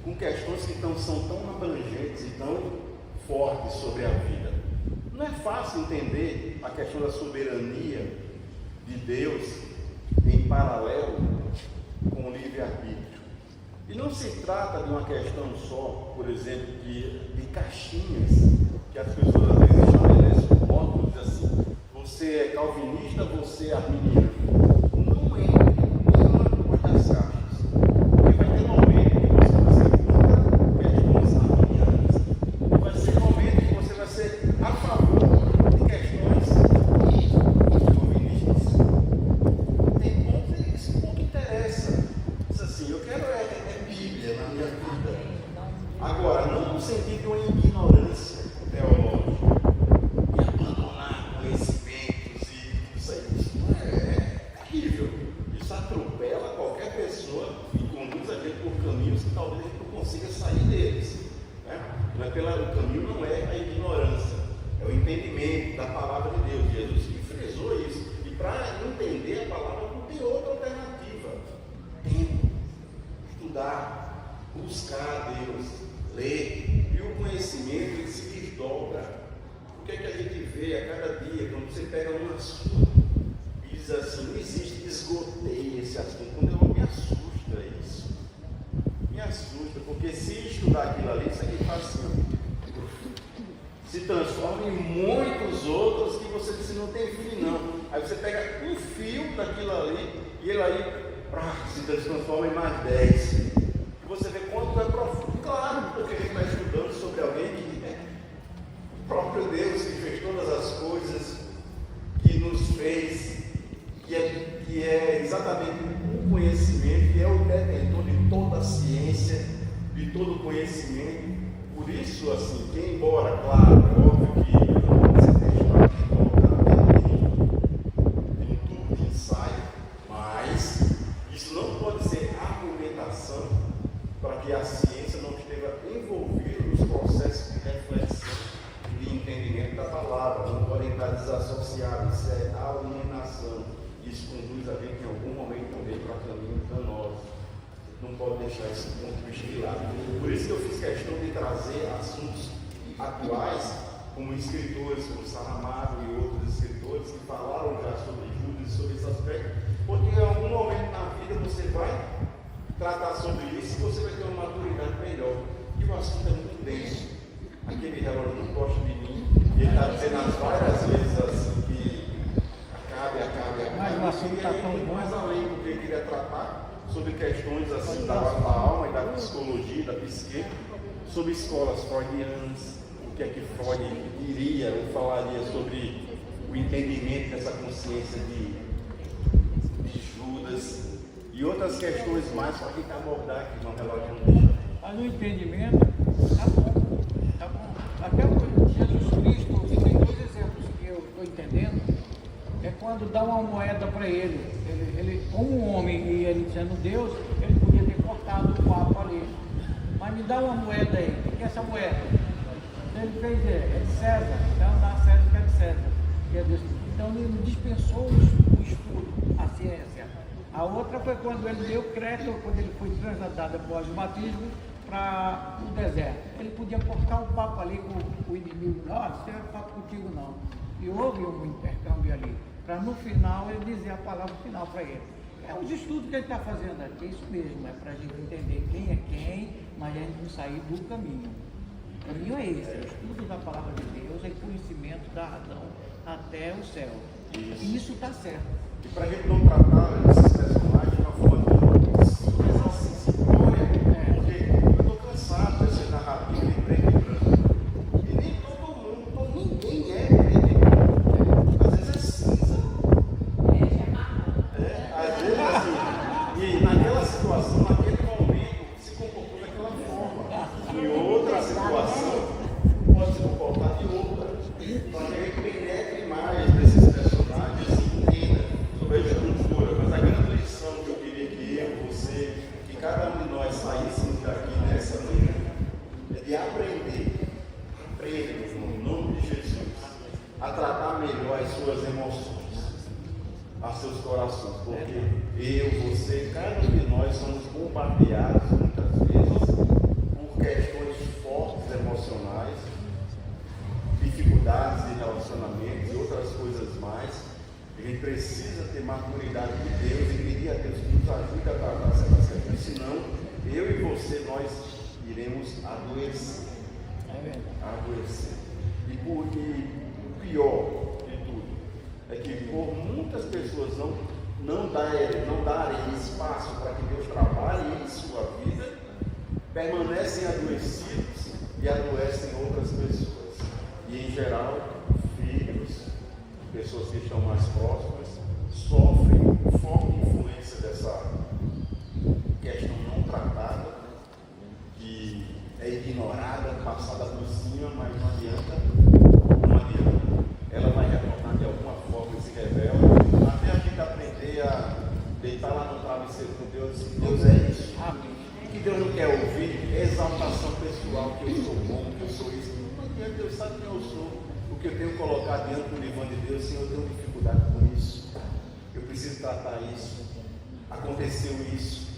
com questões que são tão abrangentes e tão fortes sobre a vida. Não é fácil entender a questão da soberania de Deus em paralelo com o livre-arbítrio. E não se trata de uma questão só, por exemplo, de caixinhas que as pessoas às vezes estabelecem rótulos assim: você é calvinista, você é arminiano. Não é nenhuma coisa das caixas. Porque vai ter momento que você vai ser contra questões arminianas. E vai ser momento que você vai ser a favor de questões calvinistas. Tem ponto, esse ponto interessa. Diz assim, eu quero Bíblia na minha vida. Agora, não no sentido de uma ignorância teológica e abandonar conhecimentos e isso aí. Isso não é terrível. Isso atropela qualquer pessoa e conduz a gente por caminhos que talvez a gente não consiga sair deles. Né? O caminho não é a ignorância, é o entendimento da palavra de Deus. Jesus frisou isso. E para entender a palavra, não tem outra alternativa. Tempo, estudar, buscar a Deus, ler. E o conhecimento ele se desdobra. O que é que a gente vê a cada dia, quando você pega um assunto e diz assim, não existe, esgotei esse assunto. Quando me assusta isso. Me assusta, porque se estudar aquilo ali, isso aqui faz assim, se transforma em muitos outros que você diz, não tem fim não. Aí você pega um fio daquilo ali e ele aí se transforma em mais 10. E você vê quanto é profundo. Claro, porque a gente está estudando sobre alguém que é o próprio Deus que fez todas as coisas, que nos fez, que é exatamente o conhecimento, que é o detentor de toda a ciência, de todo o conhecimento. Por isso, assim, que embora, claro, é óbvio que você tem um tubo de ensaio, mas isso não pode ser argumentação para que a ciência não esteja envolvida nos processos de reflexão e de entendimento da palavra. Não podem estar desassociados, isso é alienação. Isso conduz a gente em algum momento também para caminhos danosos. Não pode deixar esse ponto de vista de lado. Por isso que eu fiz questão de trazer assuntos atuais, como escritores, como Saramago e outros escritores que falaram já sobre Judas e sobre esse aspecto, porque em algum momento na vida você vai tratar sobre isso e você vai ter uma maturidade melhor. E o assunto é muito denso. Aquele relógio não gosta de mim, ele está dizendo várias vezes assim que acabe. Mas o assunto está tão bom. Mais além do que ele queria tratar, sobre questões assim da alma e da psicologia, da psique, sobre escolas freudianas, o que é que Freud diria ou falaria sobre o entendimento dessa consciência de Judas e outras questões mais para a gente abordar aqui no relógio não deixa. Mas no entendimento, tá bom. Até o Jesus Cristo, tem dois exemplos que eu estou entendendo. É quando dá uma moeda para ele, como um homem e ele sendo Deus, ele podia ter cortado o papo ali. Mas me dá uma moeda aí, o que é essa moeda? Então ele fez, é de César, então dá a César que é de César. Que é Deus. Então ele dispensou o estudo, a ciência. A outra foi quando ele deu crédito, quando ele foi transladado após o batismo para o deserto. Ele podia cortar um papo ali com o inimigo, não quero papo contigo não. E houve um intercâmbio ali, para no final ele dizer a palavra final para ele. É os estudos que ele está fazendo aqui, é isso mesmo, é para a gente entender quem é quem, mas a gente não sair do caminho. O caminho é esse, é o estudo da palavra de Deus, é conhecimento da razão até o céu. E isso está certo. E para a gente não tratar esses personagens de uma forma mais assim, simplória, porque eu estou cansado dessa narrativa de preto e branco. E nem todo mundo, ninguém é preto e branco. Às vezes é cinza. Às vezes assim. E naquela situação, naquele momento, se comportou daquela forma. Em outra situação, pode se comportar de outra. Para que a gente penetre mais desses personagens e entenda sobre a estrutura. Mas a grande lição que eu queria que eu, você, que cada um de nós saíssemos daqui nessa manhã, é de aprender no nome de Jesus, a tratar melhor as suas emoções, a seus corações, porque eu, você, cada um de nós somos bombardeados muitas vezes por questões fortes emocionais, dificuldades de relacionamentos e outras coisas mais. A gente precisa ter maturidade de Deus e pedir a Deus que nos ajude a tratar essas questões, senão eu e você, nós iremos adoecer. E o pior de tudo é que por muitas pessoas não darem espaço para que Deus trabalhe em sua vida, permanecem adoecidos e adoecem outras pessoas. E em geral, filhos, pessoas que estão mais próximas, sofrem forte influência dessa questão não tratada, que é ignorada, passada por cima, mas não adianta. Ela vai retornar de alguma forma e se revela, até a gente aprender a deitar lá no travesseiro com Deus e dizer, Deus é isso. O que Deus não quer ouvir é exaltação pessoal, que eu sou bom, que eu sou isso. Não adianta, Deus sabe quem eu sou. o que eu tenho colocado diante do divã de Deus, Senhor, eu tenho dificuldade com isso, eu preciso tratar isso, aconteceu isso.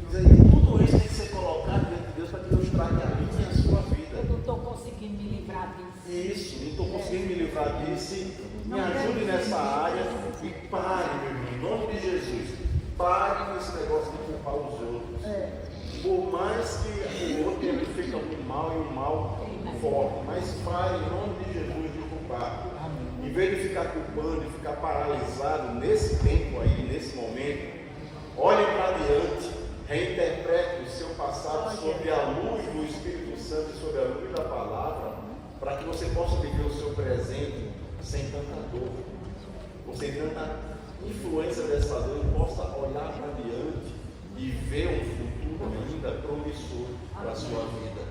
Mas aí tudo isso tem que ser colocado diante de Deus para que Deus traga a mim e a sua vida. Eu não estou conseguindo me livrar disso. Isso, não estou conseguindo me livrar disso. Me ajude nessa área e pare, meu irmão, em nome de Jesus. Pare com esse negócio de culpar os outros. Por mais que o outro ele fica um mal e um mal forte, mas pare em nome de Jesus de culpar. Em vez de ficar culpando e ficar paralisado nesse tempo aí, nesse momento, olhe para diante, reinterprete o seu passado sob a luz do Espírito Santo e sob a luz da palavra, para que você possa viver o seu presente sem tanta dor, ou sem tanta influência dessa dor, e possa olhar para diante e ver um futuro ainda promissor para a sua vida,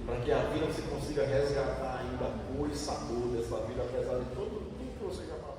para que a vida você consiga resgatar ainda cor e sabor dessa vida, apesar de tudo que você já falou.